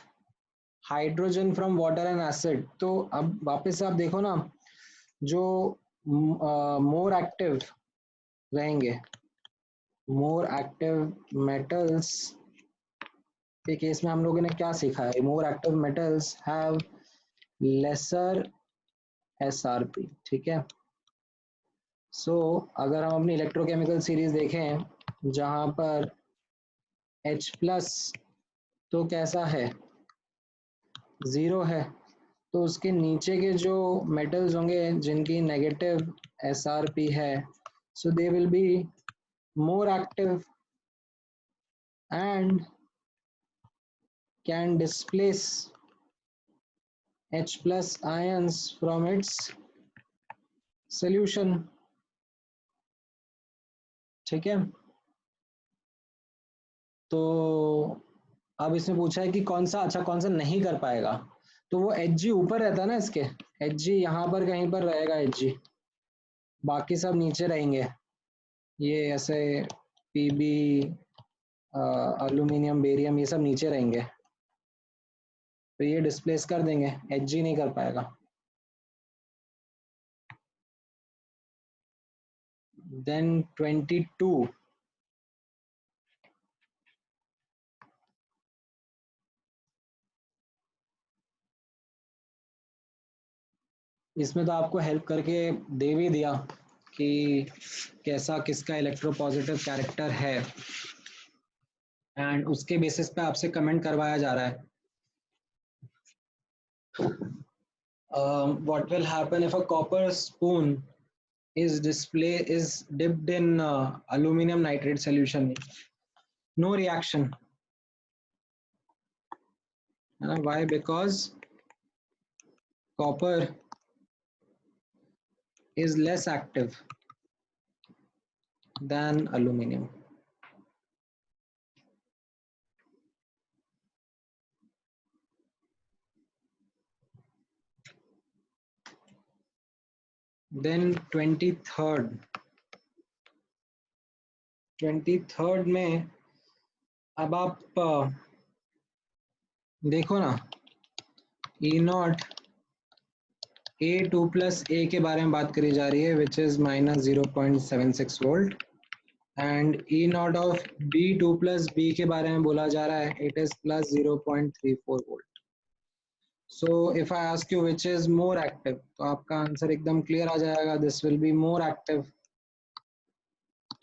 A: hydrogen from water and acid. तो अब वापस से आप देखो ना, जो मोर एक्टिव रहेंगे, मोर एक्टिव मेटल्स के केस में हम लोगों ने क्या सीखा है, more active metals have laser SRP। ठीक है, सो अगर हम अपनी इलेक्ट्रोकेमिकल सीरीज देखें जहां पर H+ तो कैसा है, 0 है, तो उसके नीचे के जो मेटल्स होंगे जिनकी नेगेटिव SRP है, so they will be more active and can displace H+ ions from its solution। ठीक है, तो अब इसमें पूछा है कि कौन सा, अच्छा कौन सा नहीं कर पाएगा, तो वो Hg ऊपर रहता है ना, इसके Hg यहाँ पर कहीं पर रहेगा Hg, बाकी सब नीचे रहेंगे, ये ऐसे Pb एल्यूमिनियम बेरियम ये सब नीचे रहेंगे, तो ये डिस्प्लेस कर देंगे, Hg नहीं कर पाएगा। देन 22 इसमें तो आपको हेल्प करके दे भी दिया कि कैसा किसका इलेक्ट्रोपॉजिटिव कैरेक्टर है, एंड उसके बेसिस पे आपसे कमेंट करवाया जा रहा है। What will happen if a copper spoon is dipped in aluminum nitrate solution? No reaction. Why? Because copper is less active than aluminum. Then 23rd में अब आप देखो ना, E0 A2 plus A के बारे में बात करी जा रही है, which is minus 0.76 volt, and E0 of B2 plus B के बारे में बोला जा रहा है, it is plus 0.34 volt. So if I ask you which is more active, तो आपका आंसर एकदम क्लियर आ जाएगा, this will be more active।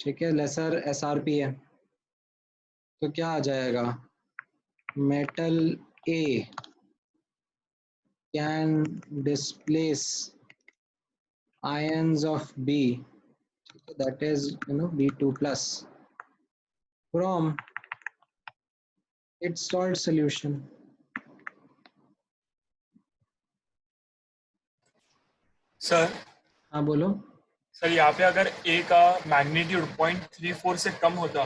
A: ठीक है, lesser SRP है, तो क्या आ जाएगा, metal A can displace ions of B, that is B2 plus from its salt solution।
E: Sir
A: हाँ बोलो।
E: सर यहाँ पे अगर A का मैग्नीट्यूड 0.34 से कम होता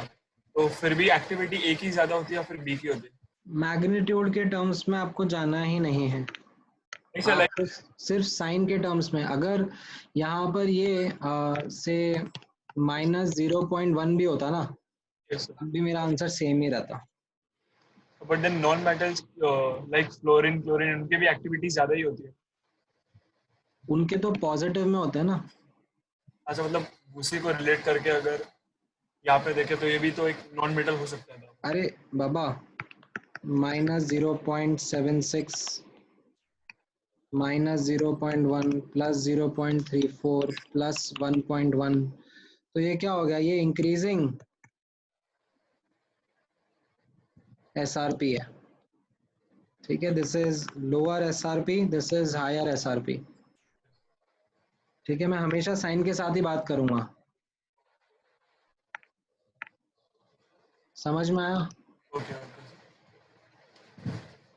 E: तो फिर भी एक्टिविटी A की ज्यादा होती या फिर B की होती?
A: मैग्नीट्यूड के टर्म्स में आपको जाना ही नहीं है, आपको सिर्फ साइन के टर्म्स में। अगर यहाँ पर ये से -0.1 भी होता ना,
E: Yes, sir.
A: अब भी मेरा आंसर सेम ही रहता।
E: But then non-metals like fluorine, chlorine, उनके भी एक्टिविटीज ज्यादा ही होती है।
A: उनके तो पॉजिटिव में होते हैं ना।
E: अच्छा, मतलब उसी को रिलेट करके अगर यहाँ पे देखे तो ये भी तो एक नॉन मेटल हो सकता है।
A: अरे बाबा, -0.76 -0.1 प्लस 0.34 प्लस 1.1, तो ये क्या हो गया? ये इंक्रीजिंग SRP है। ठीक है, this is lower SRP, this is higher SRP। ठीक है, मैं हमेशा साइन के साथ ही बात करूंगा। समझ में आया?
E: ओके।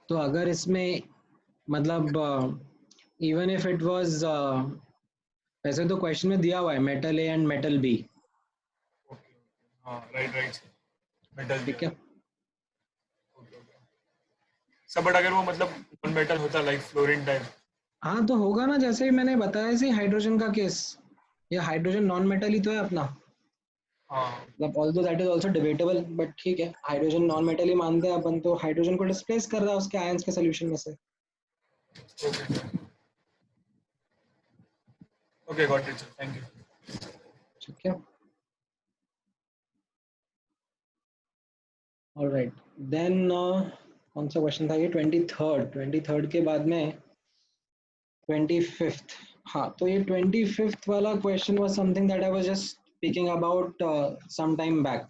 A: तो अगर इसमें मतलब इवन इफ इट वाज, वैसे तो क्वेश्चन में दिया हुआ है metal A and metal B।
E: हाँ, राइट मेटल।
A: ठीक है,
E: सब बट अगर वो मतलब नॉन मेटल होता लाइक फ्लोरीन टाइप।
A: हाँ तो होगा ना, जैसे ही मैंने बताया ऐसे हाइड्रोजन का केस, ये हाइड्रोजन नॉन मेटल ही तो है अपना।
E: हाँ,
A: मतलब although that is also debatable, but ठीक है, हाइड्रोजन नॉन मेटल ही मानते हैं अपन, तो हाइड्रोजन को डिस्प्लेस कर रहा है उसके आयंस के सॉल्यूशन में से।
E: Okay got it, thank you.
A: ठीक है, ऑलराइट देन कौन सा क्वेश्चन था ये? 23rd के बाद में 25th। हाँ, तो ये 25th वाला question was something that I was just speaking about some time back.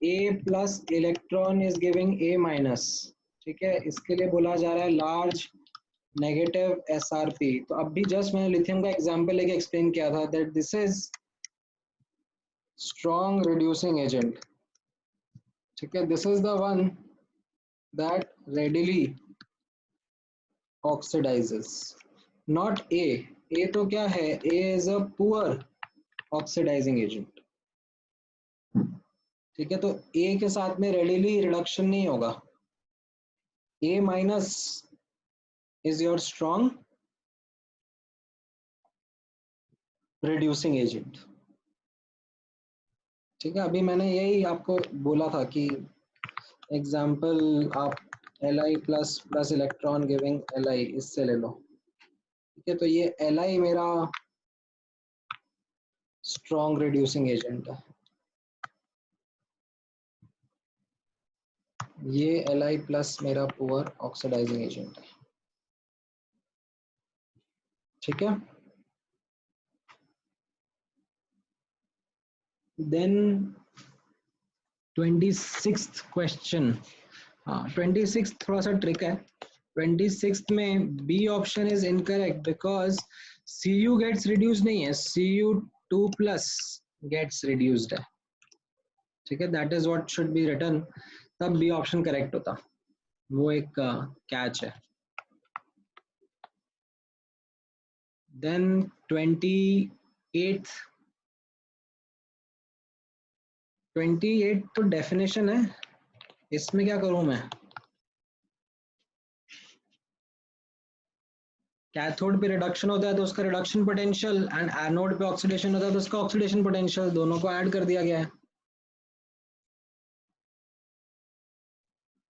A: A plus electron is giving A minus. ठीक है, इसके लिए बोला जा रहा है लार्ज नेगेटिव SRP। तो अब भी जस्ट मैंने लिथियम का एग्जांपल लेके एक्सप्लेन किया था that this is strong reducing agent. ठीक है, this is the one that readily oxidizes, not A। A तो क्या है? A is a poor oxidizing agent. ठीक है, तो A के साथ में रेडिली रिडक्शन नहीं होगा। A minus is your strong reducing agent। ठीक है, अभी मैंने यही आपको बोला था कि एग्जाम्पल आप Li plus plus electron giving Li इससे ले लो। ठीक है, तो ये Li मेरा स्ट्रॉन्ग रिड्यूसिंग एजेंट है, ये Li प्लस मेरा पुअर ऑक्सीडाइजिंग एजेंट है। ठीक है, देन 26th क्वेश्चन। हाँ, 26 थोड़ा सा ट्रिक है। 26th में B option is incorrect because Cu gets reduce नहीं है, Cu2 प्लस गेट्स रिड्यूस्ड है। ठीक है, that is what should be written, तब B ऑप्शन करेक्ट होता। वो एक कैच है। देन 28 तो डेफिनेशन है, इसमें क्या करूं मैं? कैथोड पे रिडक्शन होता है तो उसका रिडक्शन पोटेंशियल, एंड एनोड पे ऑक्सीडेशन होता है तो उसका ऑक्सीडेशन पोटेंशियल, दोनों को ऐड कर दिया गया है।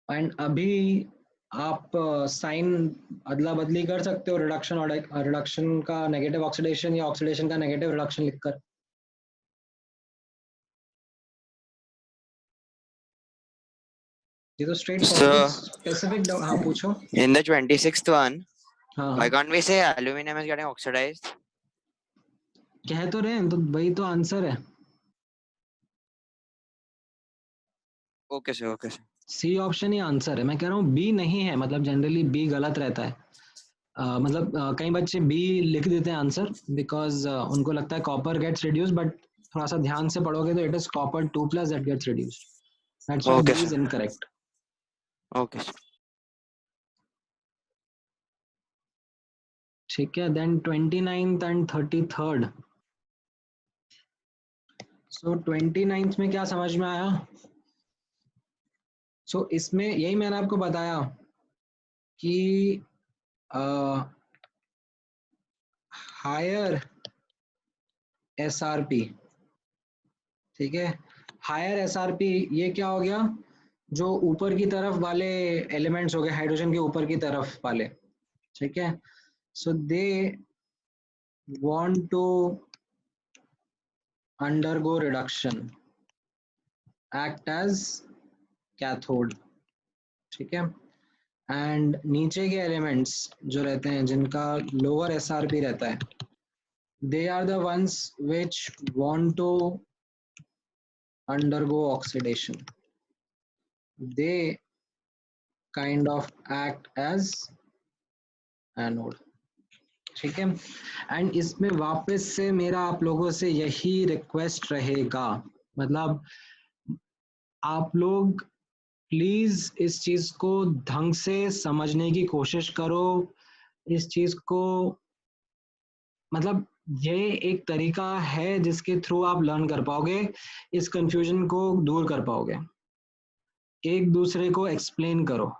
A: एंड अभी आप साइन अदला बदली कर सकते हो, रिडक्शन का नेगेटिव ऑक्सीडेशन या ऑक्सीडेशन का नेगेटिव रिडक्शन लिखकर। ये तो स्ट्रेट फॉरवर्ड। स्पेसिफिक हाँ पूछो।
D: In the 26th one,
A: हाँ
D: why can't we say aluminum is getting oxidized?
A: कह तो रहे हैं, तो वही तो आंसर है।
D: Okay sir, okay sir.
A: C option ही आंसर है, मैं कह रहा हूँ बी नहीं है, मतलब जनरली बी गलत रहता है। मतलब कई बच्चे बी लिख देते हैं आंसर बिकॉज उनको लगता है कॉपर गेट्स रिड्यूस, बट थोड़ा सा ध्यान से पढ़ोगे तो it is copper 2 plus that gets reduced, that's why
D: Okay,
A: B is
D: sir.
A: Incorrect.
D: Okay sir.
A: ठीक है, then 29th and 33rd। So 29th में क्या समझ में आया? सो इसमें यही मैंने आपको बताया कि हायर SRP, ठीक है, हायर एसआरपी ये क्या हो गया, जो ऊपर की तरफ वाले एलिमेंट्स हो गए, हाइड्रोजन के ऊपर की तरफ वाले, ठीक है. So they want to undergo reduction, act as cathode, ठीक है. एंड नीचे के एलिमेंट्स जो रहते हैं जिनका लोअर एसआरपी रहता है, they are the ones which want to undergo oxidation. They kind of act as anode, ठीक है. एंड इसमें वापस से मेरा आप लोगों से यही रिक्वेस्ट रहेगा, मतलब आप लोग प्लीज इस चीज को ढंग से समझने की कोशिश करो. इस चीज को मतलब ये एक तरीका है जिसके थ्रू आप लर्न कर पाओगे, इस कंफ्यूजन को दूर कर पाओगे. एक दूसरे को एक्सप्लेन करो,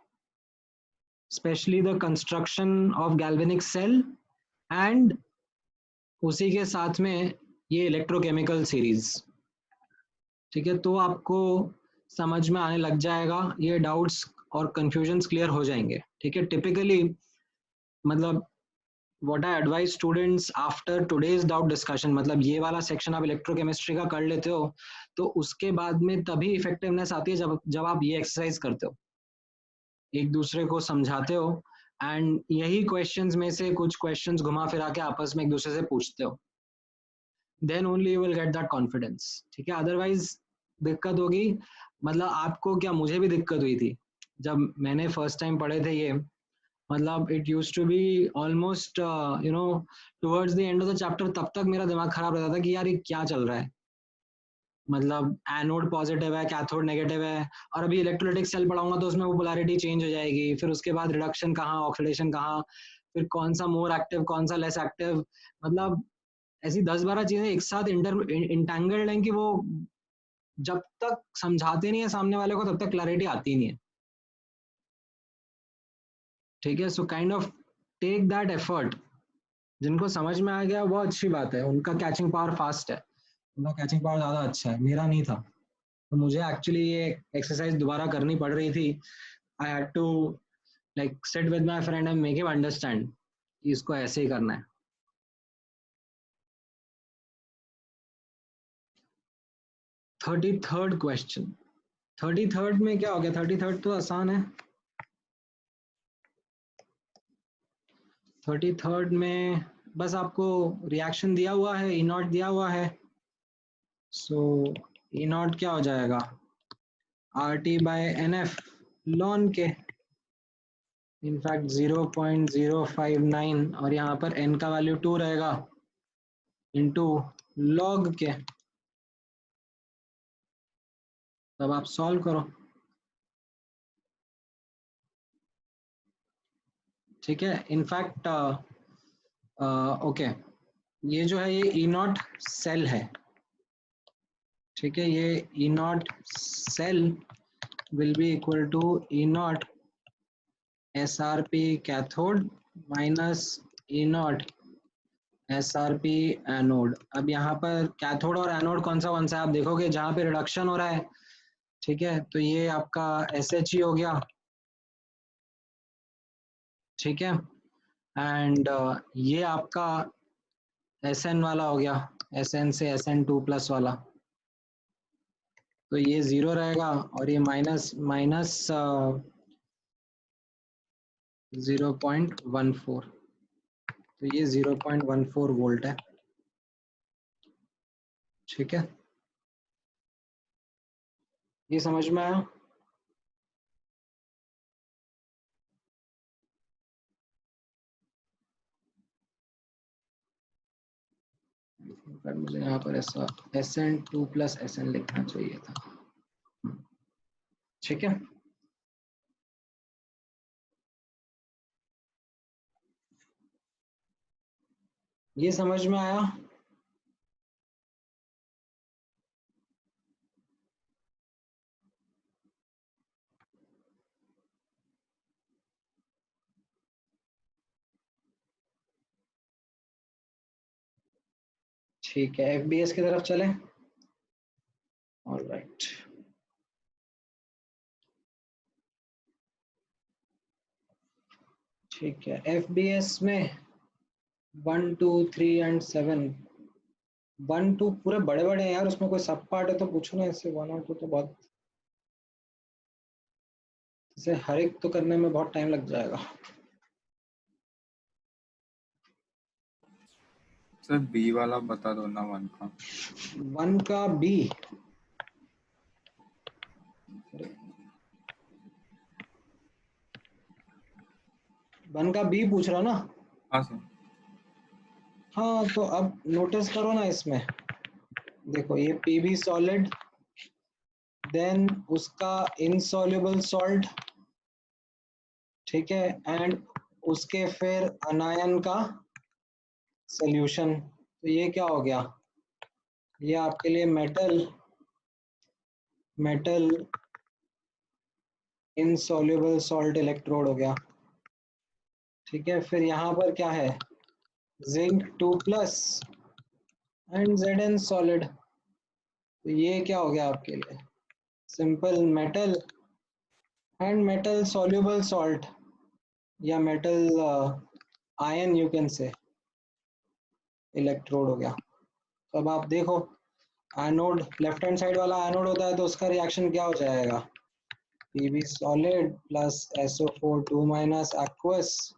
A: specially the construction of galvanic cell and उसी के साथ में ये इलेक्ट्रोकेमिकल सीरीज, ठीक है. तो आपको समझ में आने लग जाएगा, ये डाउट्स और कंफ्यूजन्स क्लियर हो जाएंगे, ठीक है. टिपिकली मतलब what I advise students after today's doubt discussion, मतलब ये वाला सेक्शन आप इलेक्ट्रोकेमिस्ट्री का कर लेते हो तो उसके बाद में तभी इफेक्टिवनेस आती है जब आप ये एक्सरसाइज करते हो, एक दूसरे को समझाते हो एंड यही क्वेश्चंस में से कुछ क्वेश्चंस घुमा फिरा के आपस में एक दूसरे से पूछते हो, then only you will get that confidence, ठीक है. अदरवाइज दिक्कत होगी. मतलब आपको क्या, मुझे भी दिक्कत हुई थी जब मैंने फर्स्ट टाइम पढ़े थे ये. मतलब it use to be almost you know towards the end of the chapter, तब तक मेरा दिमाग खराब रहता था कि यार ये क्या चल रहा है. मतलब एनोड पॉजिटिव है, कैथोड नेगेटिव है, और अभी इलेक्ट्रोलाइटिक सेल पढ़ाऊंगा तो उसमें वो पोलैरिटी चेंज हो जाएगी, फिर उसके बाद रिडक्शन कहाँ, ऑक्सीडेशन कहाँ, फिर कौन सा मोर एक्टिव कौन सा लेस एक्टिव. मतलब ऐसी 10-12 चीजें एक साथ इंटेंगल्ड हैं कि वो जब तक समझाते नहीं है सामने वाले को तब तक क्लैरिटी आती नहीं है, ठीक है. So kind of take that effort. जिनको समझ में आ गया वो अच्छी बात है, उनका कैचिंग पावर फास्ट है, उनका कैचिंग पावर ज़्यादा अच्छा है, मेरा नहीं था. तो मुझे एक्चुअली ये एक्सरसाइज दोबारा करनी पड़ रही थी. I had to like sit with my friend and make him understand कि इसको ऐसे ही करना है. 33rd question. 33rd में क्या हो गया, 33rd तो आसान है. 33rd में बस आपको रिएक्शन दिया हुआ है, ई नॉट दिया हुआ है. सो ई नॉट क्या हो जाएगा, RT by NF ln के, इनफैक्ट 0.059, और यहाँ पर n का वैल्यू 2 रहेगा इंटू लॉग के. तब आप सॉल्व करो, ठीक है. इनफैक्ट ओके, ये जो है ये ई नॉट सेल है, ठीक है. ये E not cell will be equal to E not SRP cathode minus E not SRP anode. अब यहाँ पर कैथोड और एनोड कौन सा है आप देखोगे, जहाँ पे रिडक्शन हो रहा है, ठीक है. तो ये आपका SHE हो गया, ठीक है. एंड ये आपका SN वाला हो गया, SN से SN2+ वाला, तो ये 0 रहेगा और ये माइनस 0.14, तो ये 0.14 वोल्ट है, ठीक है. ये समझ में आया. मुझे यहाँ पर ऐसा SN2+ SN लिखना चाहिए था, ठीक है. ये समझ में आया. ठीक है, FBS की तरफ चलें. All right. ठीक है, FBS में 1, 2, 3 and 7, 1, 2 पूरे बड़े बड़े हैं यार, उसमें कोई सब पार्ट है तो पूछो ना, इससे 1 और 2 तो बहुत, इसे हर एक तो करने में बहुत टाइम लग जाएगा।
G: सर बी वाला बता दो ना 1 का।
A: 1 का B, 1 का B पूछ रहा ना?
G: हाँ सर।
A: हाँ तो अब नोटिस करो ना, इसमें देखो ये PB सॉलिड, देन उसका इनसॉल्युबल सॉल्ट, ठीक है, एंड उसके फिर अनायन का सॉल्यूशन। तो ये क्या हो गया, ये आपके लिए मेटल इनसॉल्युबल सॉल्ट इलेक्ट्रोड हो गया, ठीक है। फिर यहाँ पर क्या है, जिंक 2+ एंड Zn सॉलिड, तो ये क्या हो गया आपके लिए, simple metal and metal soluble salt या metal ion you can say electrode हो गया। तो अब आप देखो, एनोड लेफ्ट हैंड साइड वाला एनोड होता है तो उसका रिएक्शन क्या हो जाएगा, PB solid plus SO4 2- aqueous,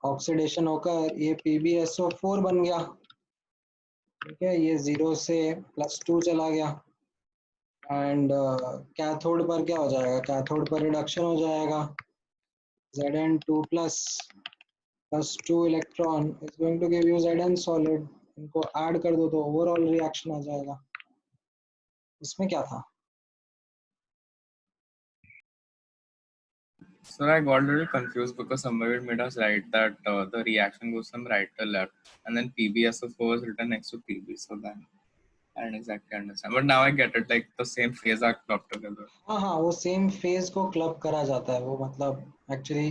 A: oxidation होकर ये PbSO4 बन गया, ठीक है। ये 0 से +2 चला गया, एंड कैथोड पर क्या हो जाएगा, कैथोड पर रिडक्शन हो जाएगा, Zn2+ +2 electron is going to give you Zn solid. इनको ऐड कर दो तो ओवरऑल रिएक्शन आ जाएगा। इसमें क्या था?
G: Sir, I got a little confused because somewhere it made us write that the reaction goes from right to left, and then PbSO4 was written next to PB. So then I didn't exactly understand, but now I get it. Like the same phase are clubbed together.
A: हाँ हाँ, वो same phase को club करा जाता है, वो मतलब actually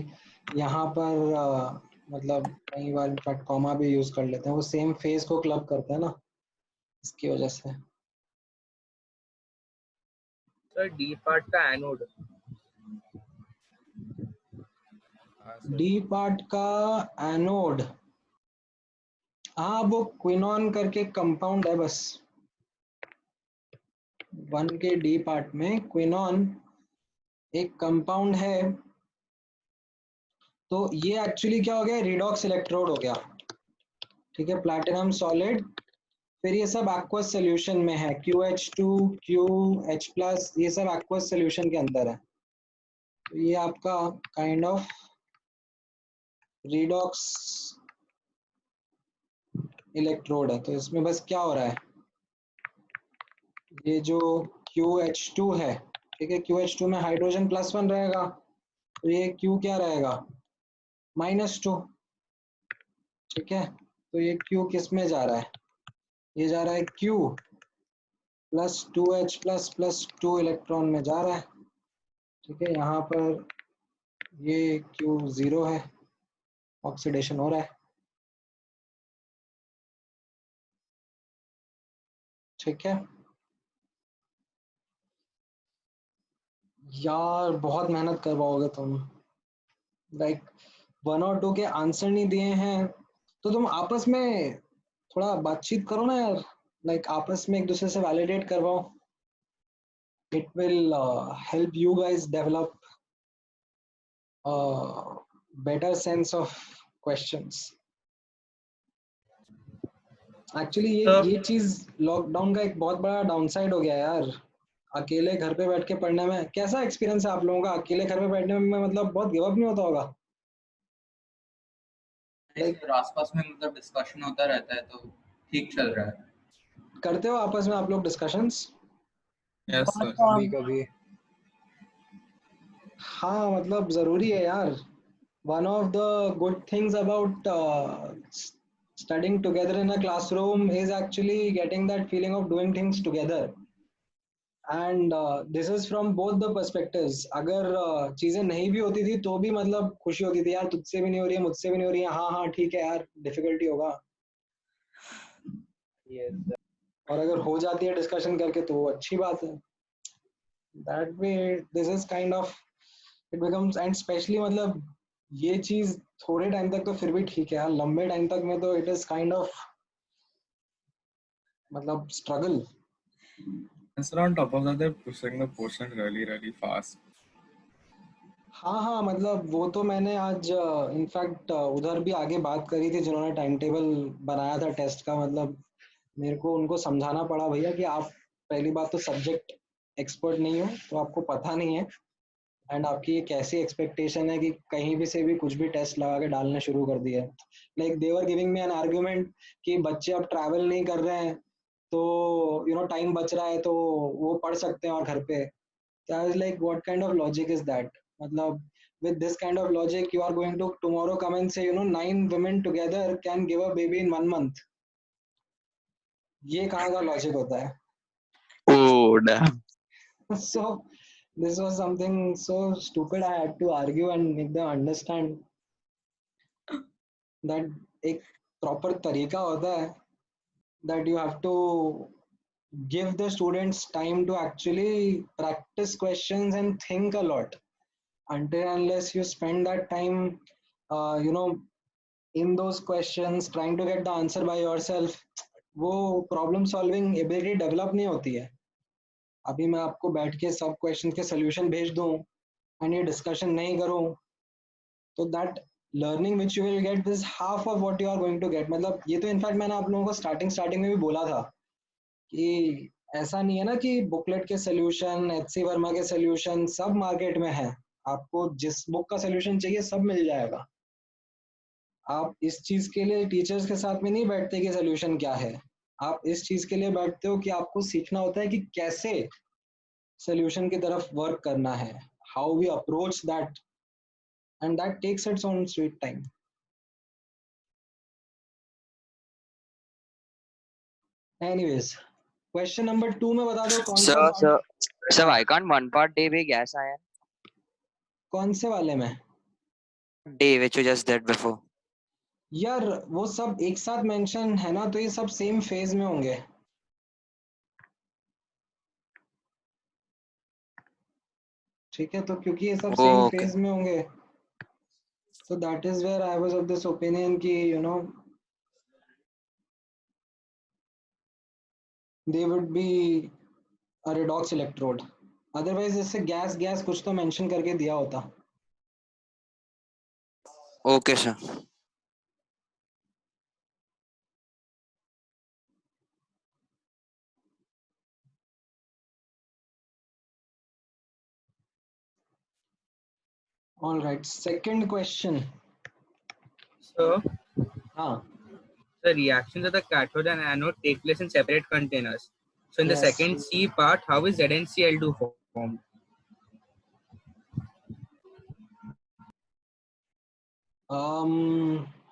A: यहाँ पर मतलब कई बार इनफैक्ट कॉमा भी यूज कर लेते हैं, वो सेम फेज को क्लब करता है ना, इसकी वजह से।
F: सर डी पार्ट का एनोड।
A: डी पार्ट का एनोड, हाँ वो क्विनॉन करके कंपाउंड है बस। 1 के डी पार्ट में क्विनॉन एक कंपाउंड है, तो ये एक्चुअली क्या हो गया, रिडॉक्स इलेक्ट्रोड हो गया, ठीक है। प्लैटिनम सॉलिड, फिर ये सब एक्वस सॉल्यूशन में है, QH2 QH+, ये सब एक्वस सॉल्यूशन के अंदर है। तो ये आपका काइंड ऑफ रिडॉक्स इलेक्ट्रोड है। तो इसमें बस क्या हो रहा है, ये जो QH2 है, ठीक है, QH2 में हाइड्रोजन +1 रहेगा, तो ये Q क्या रहेगा, -2, ठीक है। तो ये Q किस में जा रहा है, ये जा रहा है Q +2H+ +2 इलेक्ट्रॉन में जा रहा है, ठीक है। यहाँ पर ये Q 0 है, ऑक्सीडेशन हो रहा है, ठीक है। यार बहुत मेहनत करवाओगे तुम, लाइक 1 और 2 के आंसर नहीं दिए हैं तो तुम आपस में थोड़ा बातचीत करो ना यार, लाइक आपस में एक दूसरे से वैलिडेट करवाओ। It will help you guys develop better sense of questions. Actually ये चीज लॉकडाउन का एक बहुत बड़ा डाउनसाइड हो गया यार, अकेले घर पे बैठ के पढ़ने में। कैसा एक्सपीरियंस है आप लोगों का अकेले घर पे बैठने में, मतलब बहुत गिव अप नहीं होता होगा?
I: आसपास में मतलब डिस्कशन होता रहता है तो ठीक चल रहा है।
A: करते हो आपस में आप लोग डिस्कशंस?
G: Yes sir.
B: कभी कभी।
A: हाँ मतलब जरूरी है यार। One of the good things about studying together in a classroom is actually getting that feeling of doing things together. And this is from both the perspectives. अगर चीजें नहीं भी होती थी तो भी मतलब खुशी होती थी यार, तुझसे भी नहीं हो रही है, मुझसे भी नहीं हो रही है, हाँ हाँ ठीक है यार, डिफिकल्टी होगा।
F: Yes sir.
A: और अगर हो जाती है डिस्कशन करके तो वो अच्छी बात है. That way this is kind of it becomes, and specially मतलब ये चीज थोड़े टाइम तक तो फिर भी ठीक है, लंबे टाइम तक में तो इट इज काइंड ऑफ मतलब struggle.
G: And so on top of that, they're pushing the portion really, really fast.
A: हाँ मतलब वो तो मैंने आज इनफैक्ट उधर भी आगे बात करी थी जिन्होंने टाइम टेबल बनाया था टेस्ट का. मतलब मेरे को उनको समझाना पड़ा भैया कि आप पहली बात तो सब्जेक्ट एक्सपर्ट नहीं हो, तो आपको पता नहीं है, एंड आपकी ये कैसी एक्सपेक्टेशन है कि कहीं भी से भी कुछ भी टेस्ट लगा के डालना शुरू कर दिया. Like they were giving me an argument कि बच्चे अब ट्रैवल नहीं कर रहे हैं तो टाइम बच रहा है तो वो पढ़ सकते हैं और घर पे. So I was like, what kind of logic is that? मतलब with this kind of logic, you are going to tomorrow come and say, 9 women together can give a baby in 1 month. ये कहाँ का logic होता है?
D: Oh, damn.
A: So this was something so stupid. I had to argue and make them understand that एक proper तरीका होता है that you have to give the students time to actually practice questions and think a lot. Until unless you spend that time in those questions trying to get the answer by yourself, वो problem solving ability develop नहीं होती है. अभी मैं आपको बैठ के सब क्वेश्चन के सोल्यूशन भेज दूं एंड ये डिस्कशन नहीं करूं तो that learning which you will get this half of what you are going to get. मतलब ये तो इनफैक्ट मैंने आप लोगों को स्टार्टिंग में भी बोला था कि ऐसा नहीं है ना कि बुकलेट के सोल्यूशन, एचसी वर्मा के सोल्यूशन सब मार्केट में है. आपको जिस बुक का सोल्यूशन चाहिए सब मिल जाएगा. आप इस चीज के लिए टीचर्स के साथ में नहीं बैठते कि सोल्यूशन क्या है. आप इस चीज के लिए बैठते हो कि आपको सीखना होता है कि कैसे सोल्यूशन की तरफ वर्क करना है, how we approach that, and that takes its own sweet time. Anyways, question number 2 में बता दो कौन सा
D: Sir, why can't one part day be gas ion?
A: कौन से वाले में?
D: Day which you just did before.
A: यार वो सब एक साथ मेंशन है ना, तो ये सब सेम फेज में होंगे. ठीक है, तो क्योंकि ये सब सेम
D: Okay.
A: फेज में होंगे, so that is where I was of this opinion कि they would be a redox electrode. Otherwise जैसे गैस कुछ तो मेंशन करके दिया होता.
D: Okay, sir.
A: All right, second question.
F: So,
A: हाँ.
F: the reactions of the cathode and anode take place in separate containers. So, in the
A: Yes.
F: second C part, how is ZnCl2 formed?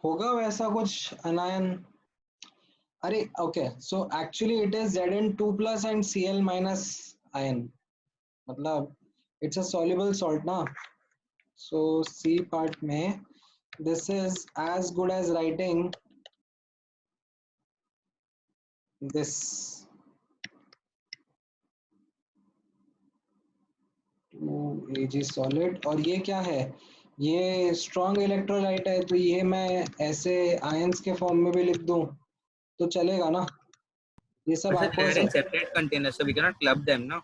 A: होगा वैसा कुछ अनायन. अरे okay, so actually it is Zn2 plus and Cl minus ion. मतलब it's a soluble salt ना. So C part में this is as good as writing this 2Ag solid. और ये क्या है? ये स्ट्रॉन्ग इलेक्ट्रोलाइट है, तो ये मैं ऐसे आयंस के फॉर्म में भी लिख दूं तो चलेगा ना. ये सब
F: But
A: आपको
F: they are in separate containers, so we cannot club them, no?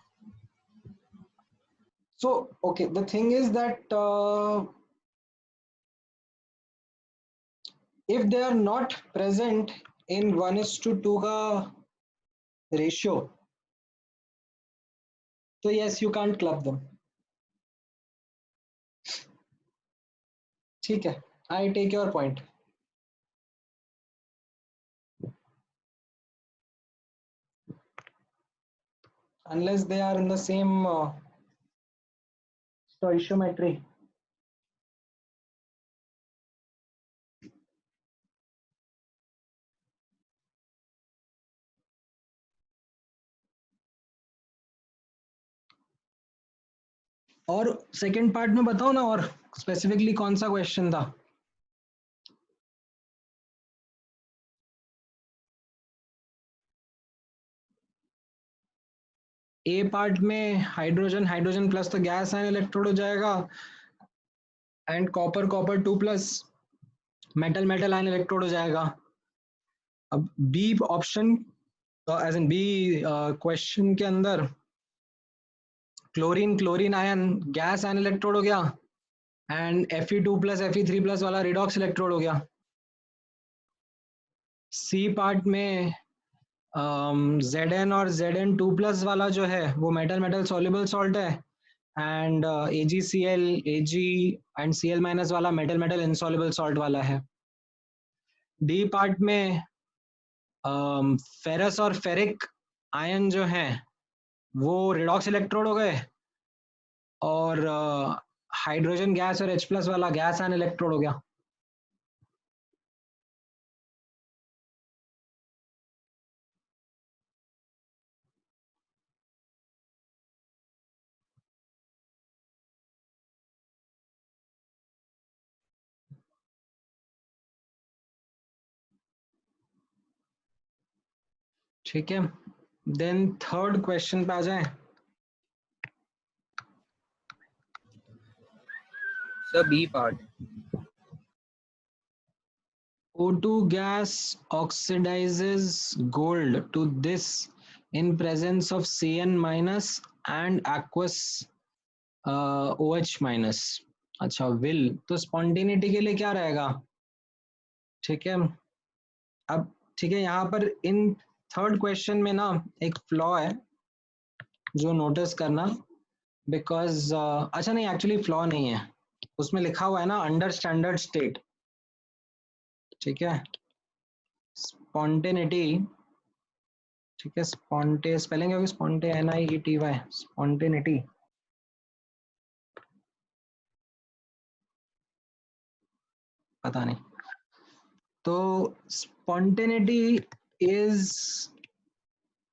A: So okay, the thing is that if they are not present in 1:2 का ratio, so yes, you can't club them. ठीक है, I take your point. Unless they are in the same stoichiometry. और second part में बताओ ना, और specifically कौन सा क्वेश्चन था? ए पार्ट में हाइड्रोजन प्लस तो गैस आयन इलेक्ट्रोड हो जाएगा, and copper 2 plus metal ion electrode हो जाएगा. अब B option as in B question के अंदर chlorine ion gas ion electrode हो गया, and Fe2 plus Fe3 plus वाला रिडॉक्स इलेक्ट्रोड हो गया. सी पार्ट में Zn और Zn2 प्लस वाला जो है वो मेटल सॉल्युबल सॉल्ट है, and AgCl Ag and Cl minus वाला मेटल इनसॉल्युबल सॉल्ट वाला है. डी पार्ट में फेरस और फेरिक आयन जो है वो रिडॉक्स इलेक्ट्रोड हो गए, और हाइड्रोजन गैस और H प्लस वाला गैस आयन इलेक्ट्रोड हो गया. ठीक है, देन थर्ड क्वेश्चन पे आ जाए.
F: Sir B part.
A: O2 gas oxidizes gold to this in presence of Cn minus and aqueous OH minus. अच्छा, will तो spontaneity के लिए क्या रहेगा? ठीक है, अब ठीक है, यहाँ पर इन थर्ड क्वेश्चन में ना एक फ्लॉ है जो नोटिस करना, बिकॉज अच्छा नहीं, एक्चुअली फ्लॉ नहीं है, उसमें लिखा हुआ है ना अंडर स्टैंडर्ड स्टेट. ठीक है, स्पॉन्टेनिटी, ठीक है, स्पेलिंग होगी स्पॉन्टे NIETY, स्पॉन्टेनिटी. पता नहीं. तो spontaneity is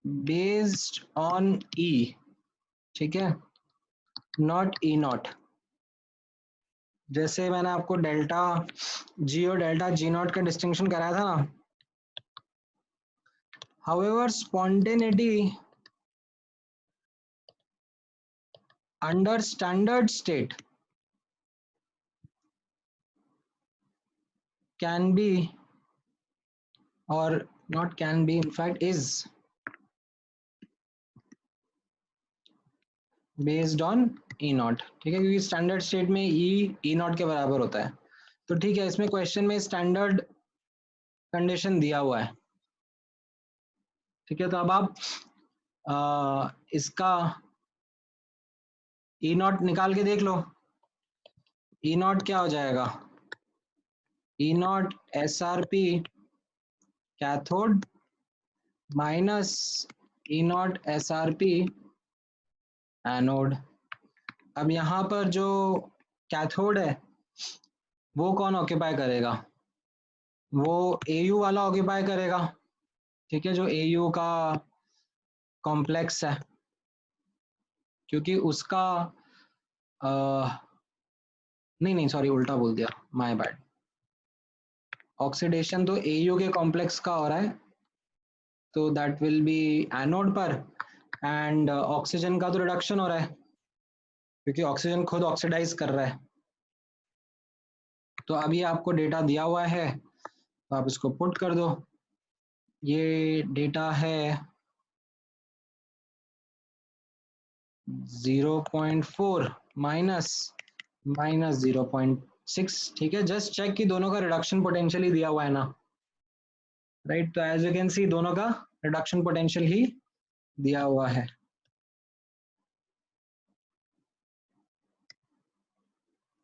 A: based on E, ठीक है, नॉट E नॉट. जैसे मैंने आपको डेल्टा G और डेल्टा G नॉट का डिस्टिंक्शन कराया था ना. However, spontaneity under standard state can be, or not can be, in fact is based on E not. ठीक है, क्योंकि स्टैंडर्ड स्टेट में E नॉट के बराबर होता है. तो ठीक है, इसमें क्वेश्चन में स्टैंडर्ड कंडीशन दिया हुआ है. ठीक है, तो अब आप इसका E नॉट निकाल के देख लो. E नॉट क्या हो जाएगा? E not SRP cathode minus E not SRP anode. अब यहाँ पर जो कैथोड है वो कौन ऑक्यूपाई करेगा? वो AU वाला ऑक्यूपाई करेगा. ठीक है, जो AU का कॉम्प्लेक्स है, क्योंकि उसका नहीं सॉरी, उल्टा बोल दिया, माय बैड. ऑक्सीडेशन तो AU के कॉम्प्लेक्स का हो रहा है, तो दैट विल बी एनोड पर, एंड ऑक्सीजन का तो रिडक्शन हो रहा है क्योंकि ऑक्सीजन खुद ऑक्सीडाइज कर रहा है. तो अभी आपको डेटा दिया हुआ है, तो आप इसको पुट कर दो. ये डेटा है 0.4 माइनस 0.6. ठीक है, जस्ट चेक कि दोनों का रिडक्शन पोटेंशियल ही दिया हुआ है ना, राइट. तो एज यू कैन सी दोनों का रिडक्शन पोटेंशियल ही दिया हुआ है.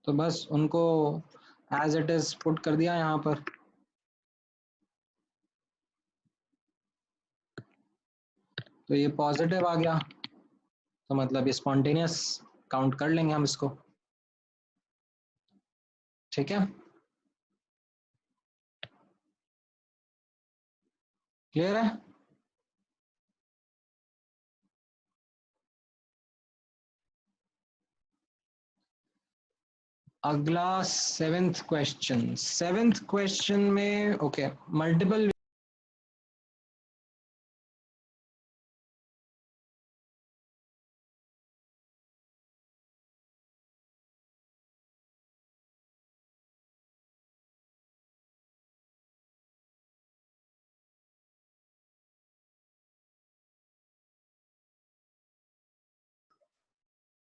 A: तो बस उनको एज इट इज पुट कर दिया यहाँ पर. तो ये पॉजिटिव आ गया, तो मतलब ये स्पॉन्टेनियस काउंट कर लेंगे हम इसको. ठीक है, क्लियर है? अगला सेवेंथ क्वेश्चन में ओके, मल्टीपल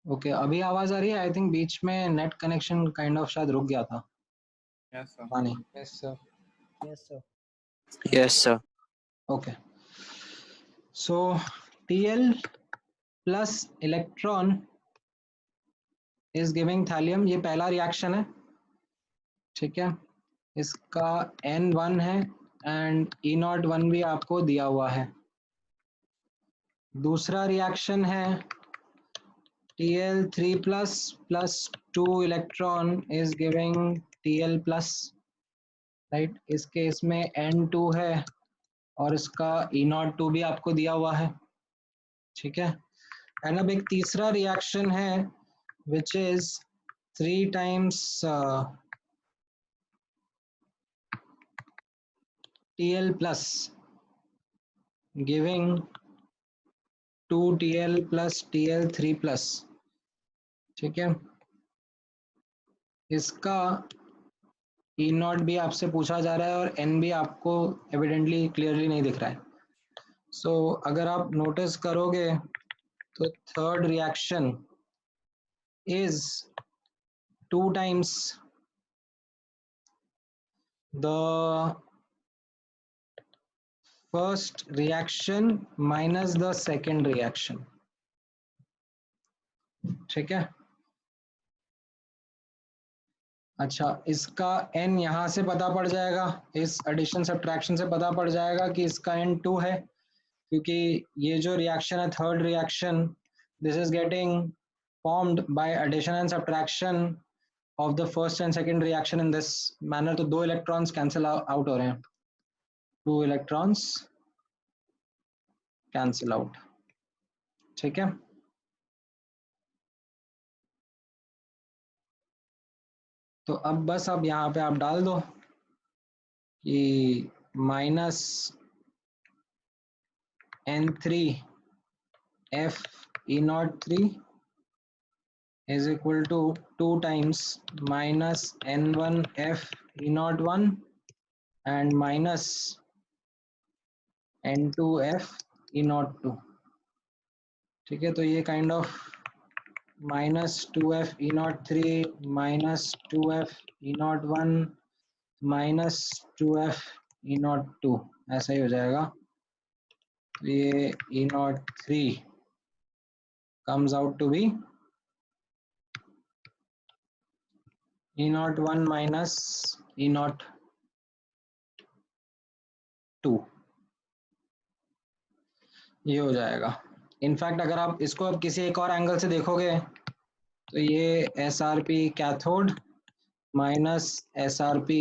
A: ओके अभी आवाज आ रही है? आई थिंक बीच में नेट कनेक्शन काइंड ऑफ शायद रुक गया था।
G: Yes, sir.
A: पानी।
B: Yes, sir. Yes, sir.
D: Yes, sir.
A: Okay. So Tl plus electron is giving thallium. ये पहला रिएक्शन है, ठीक है। इसका N1 है एंड E01 भी आपको दिया हुआ है। दूसरा रिएक्शन है Tl3 plus 2 electron is giving Tl plus, right. इस केस में N2 है और इसका E02 भी आपको दिया हुआ है, ठीक है। एंड अब एक तीसरा रिएक्शन है which is 3 times Tl plus giving 2 Tl plus Tl3 plus, ठीक है। इसका E0 भी आपसे पूछा जा रहा है और N भी आपको एविडेंटली क्लियरली नहीं दिख रहा है। सो अगर आप नोटिस करोगे तो third reaction is 2 times the first reaction minus the second reaction, ठीक है। अच्छा, इसका n यहाँ से पता पड़ जाएगा, इस एडिशन सब्ट्रैक्शन से पता पड़ जाएगा कि इसका n 2 है, क्योंकि ये जो रिएक्शन है third reaction, this is getting formed by addition and subtraction of the first and second reaction in this manner. तो 2 इलेक्ट्रॉन्स कैंसिल आउट हो रहे हैं, 2 इलेक्ट्रॉन्स कैंसिल आउट, ठीक है। तो अब बस अब यहाँ पे आप डाल दो कि minus N3 F E03 is equal to 2 times minus N1 F E01 and minus N2 F E02, ठीक है। तो ये kind of minus 2F E03 minus 2F E01 minus 2F E02 ऐसा ही हो जाएगा। तो ये E03 comes out to be E01 minus E02, ये हो जाएगा। इनफैक्ट अगर आप इसको अब किसी एक और एंगल से देखोगे तो ये SRP cathode minus SRP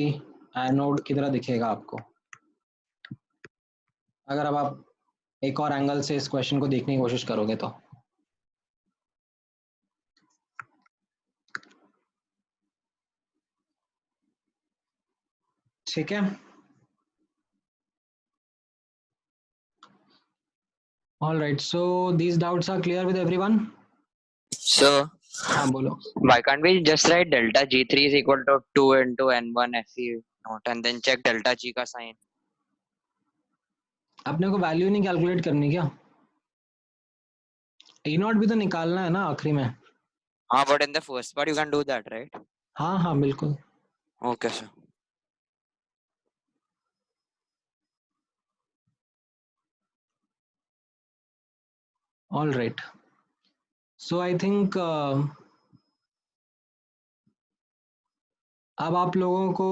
A: anode की तरह दिखेगा आपको, अगर अब आप एक और एंगल से इस क्वेश्चन को देखने की कोशिश करोगे तो। ठीक है, all right, so these doubts are clear with everyone?
D: So
A: हाँ बोलो।
D: why can't we just write delta G3 is equal to 2 into N1 Fe0 and then check delta G का साइन?
A: अपने को वैल्यू नहीं कैलकुलेट करनी क्या? E0 भी तो निकालना है ना आखिरी में।
D: हाँ, but in the first part you can do that, right?
A: हाँ हाँ बिल्कुल।
D: Okay, sir.
A: All right. So I think अब आप लोगों को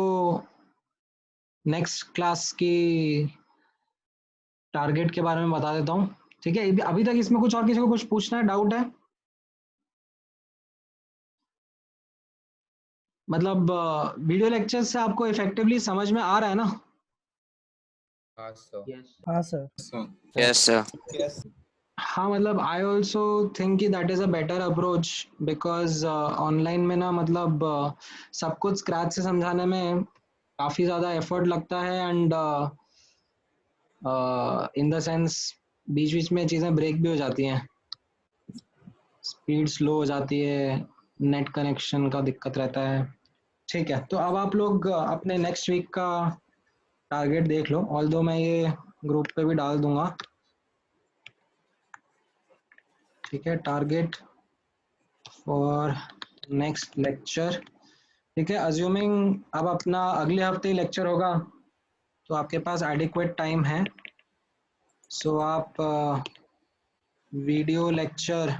A: नेक्स्ट क्लास की टारगेट के बारे में बता देता हूँ, ठीक है। अभी तक इसमें कुछ और किसी को कुछ पूछना है, डाउट है? मतलब वीडियो लेक्चर से आपको इफेक्टिवली समझ में आ रहा है ना?
F: हाँ सर।
B: हाँ सर।
G: So,
D: Yes, sir.
A: हाँ मतलब आई ऑल्सो थिंक कि that is a better approach, because online में ना मतलब सब कुछ स्क्रैच से समझाने में काफ़ी ज़्यादा एफर्ट लगता है एंड इन द सेंस बीच बीच में चीज़ें ब्रेक भी हो जाती हैं, स्पीड स्लो हो जाती है, नेट कनेक्शन का दिक्कत रहता है। ठीक है, तो अब आप लोग अपने नेक्स्ट वीक का टारगेट देख लो, ऑल्दो मैं ये ग्रुप पे भी डाल दूंगा। ठीक है, टारगेट फॉर नेक्स्ट लेक्चर। ठीक है, अज्यूमिंग अब अपना अगले हफ्ते लेक्चर होगा तो आपके पास एडिक्वेट टाइम है, सो आप वीडियो लेक्चर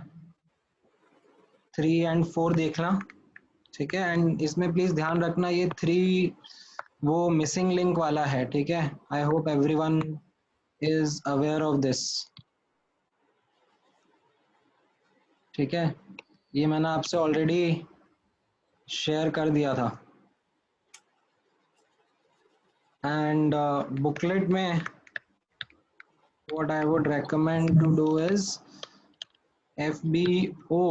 A: 3 and 4 देखना। ठीक है, एंड इसमें प्लीज ध्यान रखना ये 3 वो मिसिंग लिंक वाला है। ठीक है, I hope everyone is aware of this. ठीक है, ये मैंने आपसे ऑलरेडी शेयर कर दिया था। एंड बुकलेट में what I would recommend to do is FBO।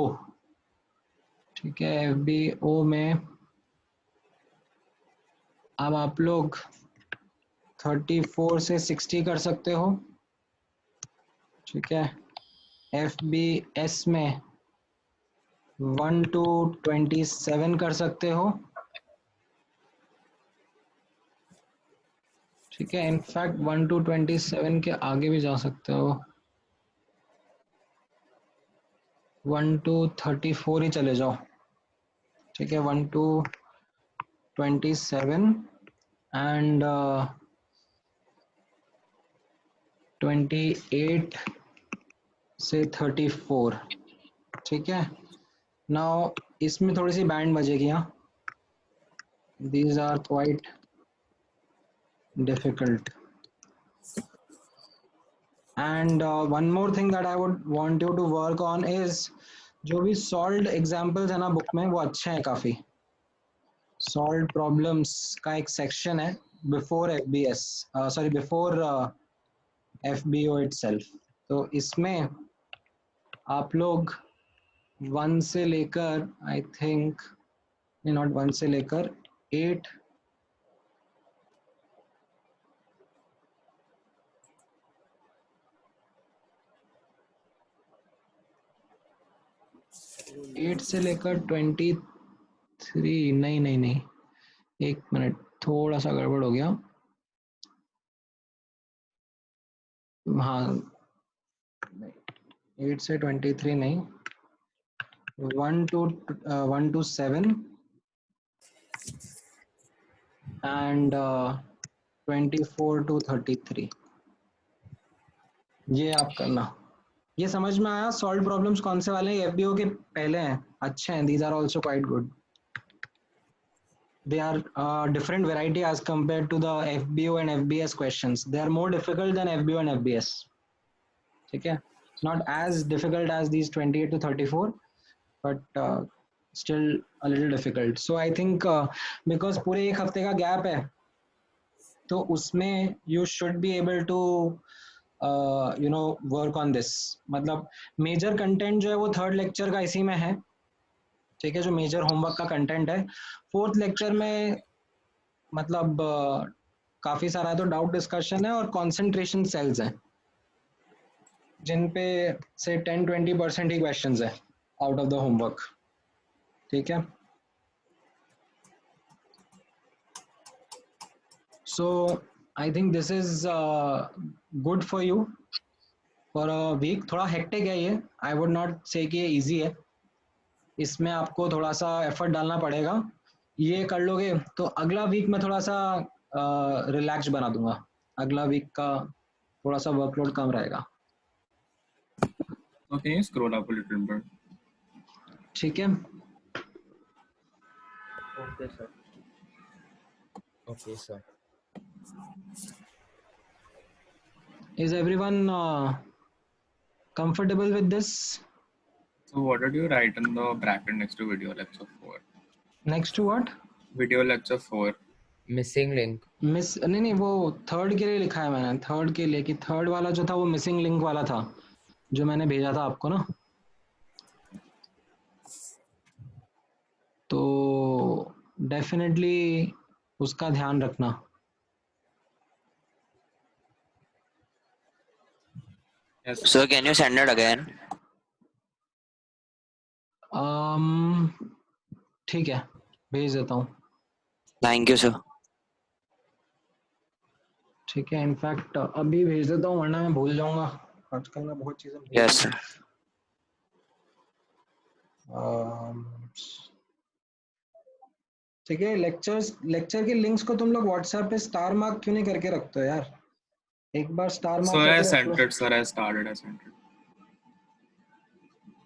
A: ठीक है, FBO में अब आप लोग 34 से 60 कर सकते हो। ठीक है, FBS में 1 to 27 कर सकते हो। ठीक है, इनफैक्ट 1 to 27 के आगे भी जा सकते हो, 1 to 34 ही चले जाओ। ठीक है, 1 to 27 एंड 28 से 34। ठीक है, नाउ इसमें थोड़ी सी बैंड बजेगी। हाँ, these are quite difficult. And one more thing that I would want you to work on is जो भी सॉल्व्ड एग्जांपल्स है ना बुक में वो अच्छे हैं काफी। सॉल्व्ड प्रॉब्लम्स का एक सेक्शन है before FBS, sorry before FBO itself. तो इसमें आप लोग 1 से लेकर आई थिंक नॉट 1 से लेकर 8 से लेकर 23। नहीं, एक मिनट, थोड़ा सा गड़बड़ हो गया। हाँ, 8 से 23 नहीं, 1 to 7 एंड 24 to 33। ये आप करना। ये समझ में आया सॉल्व प्रॉब्लम्स कौन से वाले हैं? FBO के पहले हैं, अच्छे हैं, these are also quite good. They are different variety as compared to the FBO and FBS questions. They are more difficult than FBO and FBS. ठीक है, not as difficult as these 28 to 34, but still a little difficult. So I think because पूरे एक हफ्ते का gap है तो उसमें you should be able to work on this। मतलब मेजर कंटेंट जो है वो 3rd लेक्चर का इसी में है। ठीक है, जो मेजर होमवर्क का कंटेंट है 4th लेक्चर में मतलब काफी सारा है, तो डाउट डिस्कशन है और कंसंट्रेशन सेल्स हैं जिन पे से 10-20% ही क्वेश्चंस है आउट ऑफ द होमवर्क। ठीक है, so I think this is good for you for a week. थोड़ा हेक्टिक है ये, आई वुड नॉट से कि ये इजी है, इसमें आपको थोड़ा सा एफर्ट डालना पड़ेगा। ये कर लोगे तो अगला वीक में थोड़ा सा रिलैक्स बना दूंगा, अगला वीक का थोड़ा सा वर्कलोड कम रहेगा।
G: Okay, you scroll up a little bit.
A: ठीक है,
B: Okay, sir. Okay, sir.
A: is everyone comfortable with this?
G: So what did you write in the bracket next to video lecture 4?
A: Next to what?
G: Video lecture 4.
B: Missing link.
A: Miss नहीं, वो 3rd के लिए लिखा है मैंने, 3rd के लिए, कि 3rd वाला जो था वो मिसिंग लिंक वाला था जो मैंने भेजा था आपको ना, तो डेफिनेटली उसका ध्यान रखना।
G: Yes.
D: So can you send it again?
A: ठीक है, भेज देता हूँ।
D: Thank you, sir.
A: ठीक है, इनफैक्ट अभी भेज देता हूँ वरना मैं भूल जाऊंगा, आजकल मैं बहुत चीजें भूल
D: Yes, sir.
A: ठीक है, लेक्चर के लिंक्स को तुम लोग व्हाट्सएप पे स्टार मार्क क्यों नहीं करके रखते हो यार? एक बार स्टार
G: So
A: मार्क
G: I
A: करके रख
G: sent
A: low.
G: it, sir. I started. I sent it.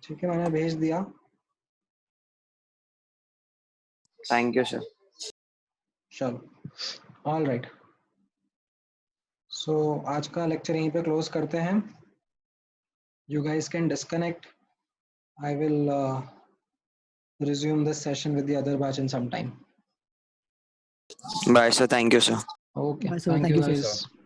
A: ठीक है, मैंने भेज दिया।
D: Thank you, sir.
A: चलो, ऑल राइट। सो आज का लेक्चर यहीं पे क्लोज करते हैं। You guys can disconnect. I will resume this session with the other batch in some time.
D: Bye, sir. Thank you, sir.
A: Okay,
J: Bye, sir.
A: thank
J: Thank
A: you
J: you, sir.
A: guys.